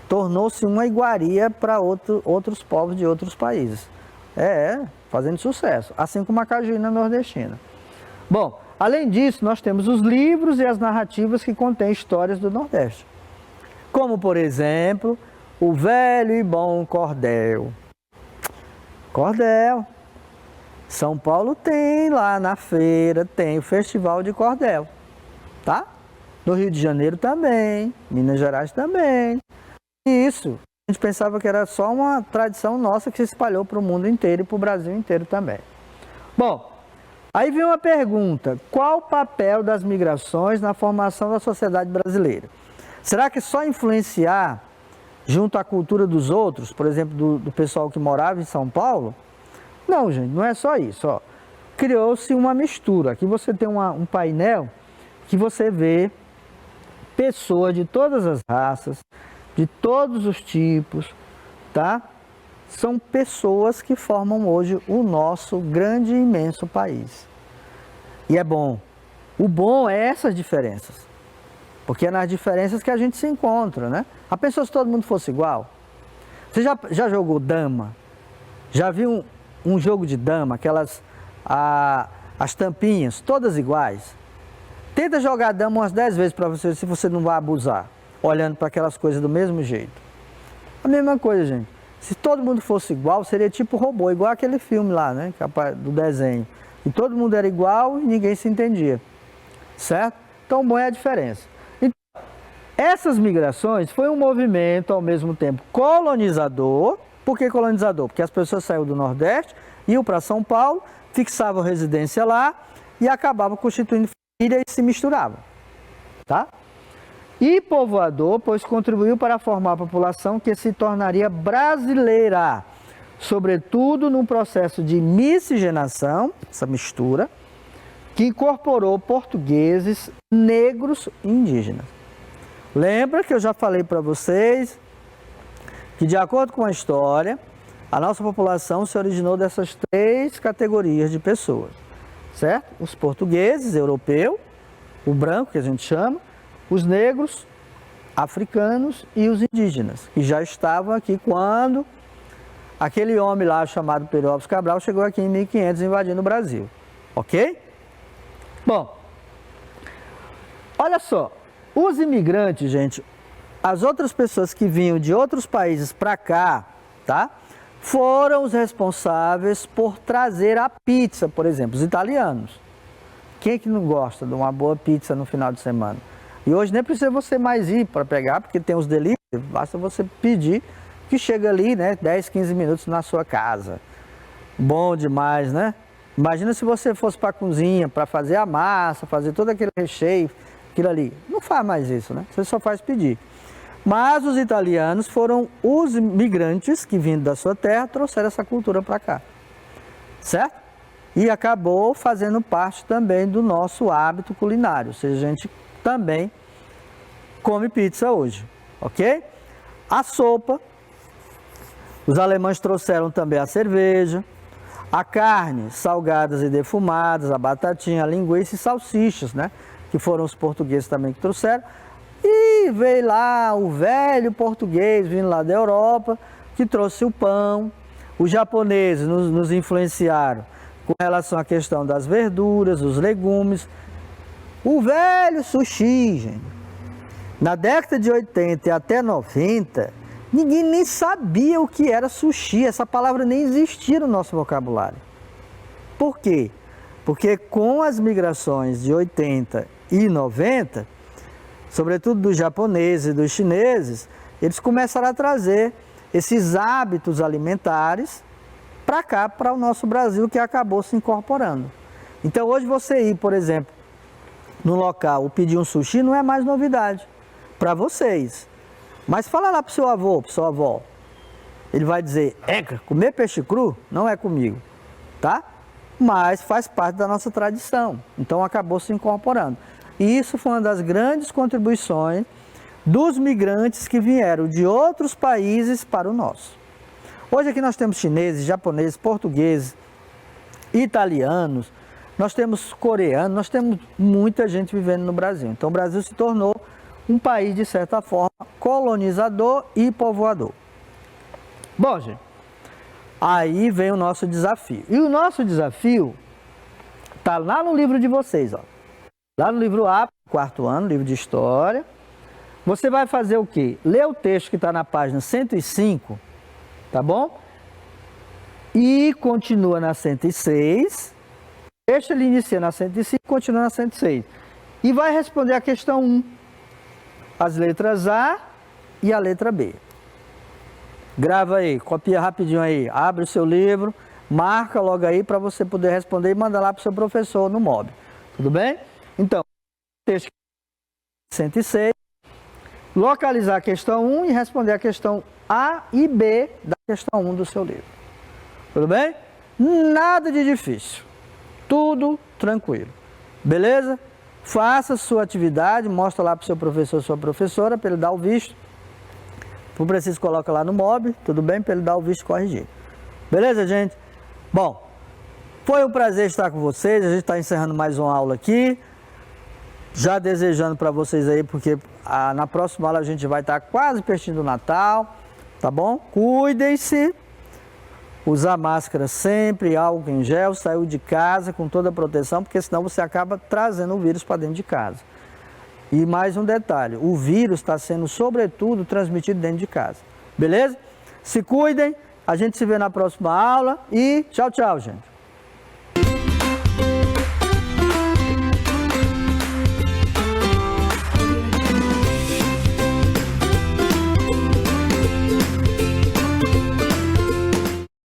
Tornou-se uma iguaria para outros povos de outros países. Fazendo sucesso, assim como a cajuína nordestina. Bom, além disso, nós temos os livros e as narrativas que contêm histórias do Nordeste. Como, por exemplo, o velho e bom cordel. Cordel. São Paulo tem lá na feira, tem o Festival de Cordel, tá? No Rio de Janeiro também, Minas Gerais também. Isso, a gente pensava que era só uma tradição nossa que se espalhou para o mundo inteiro e para o Brasil inteiro também. Bom, aí vem uma pergunta: qual o papel das migrações na formação da sociedade brasileira? Será que só influenciar junto à cultura dos outros, por exemplo, do pessoal que morava em São Paulo? Não, gente, não é só isso. Ó. Criou-se uma mistura. Aqui você tem um painel que você vê pessoas de todas as raças, de todos os tipos, tá? São pessoas que formam hoje o nosso grande e imenso país. E é bom. O bom é essas diferenças. Porque é nas diferenças que a gente se encontra, né? A pessoa se todo mundo fosse igual. Você já jogou dama? Já viu um jogo de dama, as tampinhas, todas iguais? Tenta jogar dama umas 10 vezes para você, se você não vai abusar, olhando para aquelas coisas do mesmo jeito. A mesma coisa, gente. Se todo mundo fosse igual, seria tipo robô, igual aquele filme lá, né? Do desenho. E todo mundo era igual e ninguém se entendia. Certo? Então, bom é a diferença. Então, essas migrações foi um movimento, ao mesmo tempo, colonizador. Por que colonizador? Porque as pessoas saíram do Nordeste, iam para São Paulo, fixavam residência lá e acabavam constituindo família e se misturavam. Tá? E povoador, pois contribuiu para formar a população que se tornaria brasileira, sobretudo num processo de miscigenação, essa mistura, que incorporou portugueses, negros e indígenas. Lembra que eu já falei para vocês que, de acordo com a história, a nossa população se originou dessas 3 categorias de pessoas, certo? Os portugueses, europeu, o branco, que a gente chama, os negros, africanos e os indígenas, que já estavam aqui quando aquele homem lá chamado Pedro Álvares Cabral chegou aqui em 1500 invadindo o Brasil, ok? Bom, olha só, os imigrantes, gente, as outras pessoas que vinham de outros países para cá, tá? Foram os responsáveis por trazer a pizza, por exemplo, os italianos. Quem é que não gosta de uma boa pizza no final de semana? E hoje nem precisa você mais ir para pegar, porque tem os delivery, basta você pedir que chega ali, né, 10, 15 minutos na sua casa. Bom demais, né? Imagina se você fosse para a cozinha para fazer a massa, fazer todo aquele recheio, aquilo ali. Não faz mais isso, né? Você só faz pedir. Mas os italianos foram os migrantes que, vindo da sua terra, trouxeram essa cultura para cá, certo? E acabou fazendo parte também do nosso hábito culinário, ou seja, a gente também come pizza hoje, ok? A sopa, os alemães trouxeram também a cerveja, a carne, salgadas e defumadas, a batatinha, a linguiça e salsichas, né? Que foram os portugueses também que trouxeram. E veio lá o velho português, vindo lá da Europa, que trouxe o pão. Os japoneses nos influenciaram com relação à questão das verduras, os legumes. O velho sushi, gente. Na década de 80 e até 90, ninguém nem sabia o que era sushi. Essa palavra nem existia no nosso vocabulário. Por quê? Porque com as migrações de 80 e 90, sobretudo dos japoneses e dos chineses, eles começaram a trazer esses hábitos alimentares para cá, para o nosso Brasil, que acabou se incorporando. Então hoje você ir, por exemplo, no local pedir um sushi não é mais novidade para vocês. Mas fala lá para o seu avô, para sua avó. Ele vai dizer, comer peixe cru não é comigo, tá? Mas faz parte da nossa tradição. Então acabou se incorporando. E isso foi uma das grandes contribuições dos migrantes que vieram de outros países para o nosso. Hoje aqui nós temos chineses, japoneses, portugueses, italianos, nós temos coreanos, nós temos muita gente vivendo no Brasil. Então o Brasil se tornou um país, de certa forma, colonizador e povoador. Bom, gente, aí vem o nosso desafio. E o nosso desafio está lá no livro de vocês, ó. Lá no livro A, 4º ano, livro de História. Você vai fazer o quê? Ler o texto que está na página 105, tá bom? E continua na 106. Deixa ele inicia na 105 e continua na 106. E vai responder a questão 1. As letras A e a letra B. Grava aí, copia rapidinho aí, abre o seu livro, marca logo aí para você poder responder e manda lá para o seu professor no MOB. Tudo bem? Então, texto 106, localizar a questão 1 e responder a questão A e B da questão 1 do seu livro. Tudo bem? Nada de difícil. Tudo tranquilo. Beleza? Faça sua atividade, mostra lá para o seu professor, sua professora, para ele dar o visto. Se for preciso, coloca lá no MOB, tudo bem? Para ele dar o visto e corrigir. Beleza, gente? Bom, foi um prazer estar com vocês. A gente está encerrando mais uma aula aqui. Já desejando para vocês aí, porque na próxima aula a gente vai estar quase pertinho do Natal, tá bom? Cuidem-se. Usar máscara sempre, álcool em gel, saiu de casa com toda a proteção, porque senão você acaba trazendo o vírus para dentro de casa. E mais um detalhe, o vírus está sendo, sobretudo, transmitido dentro de casa. Beleza? Se cuidem, a gente se vê na próxima aula e tchau, tchau, gente.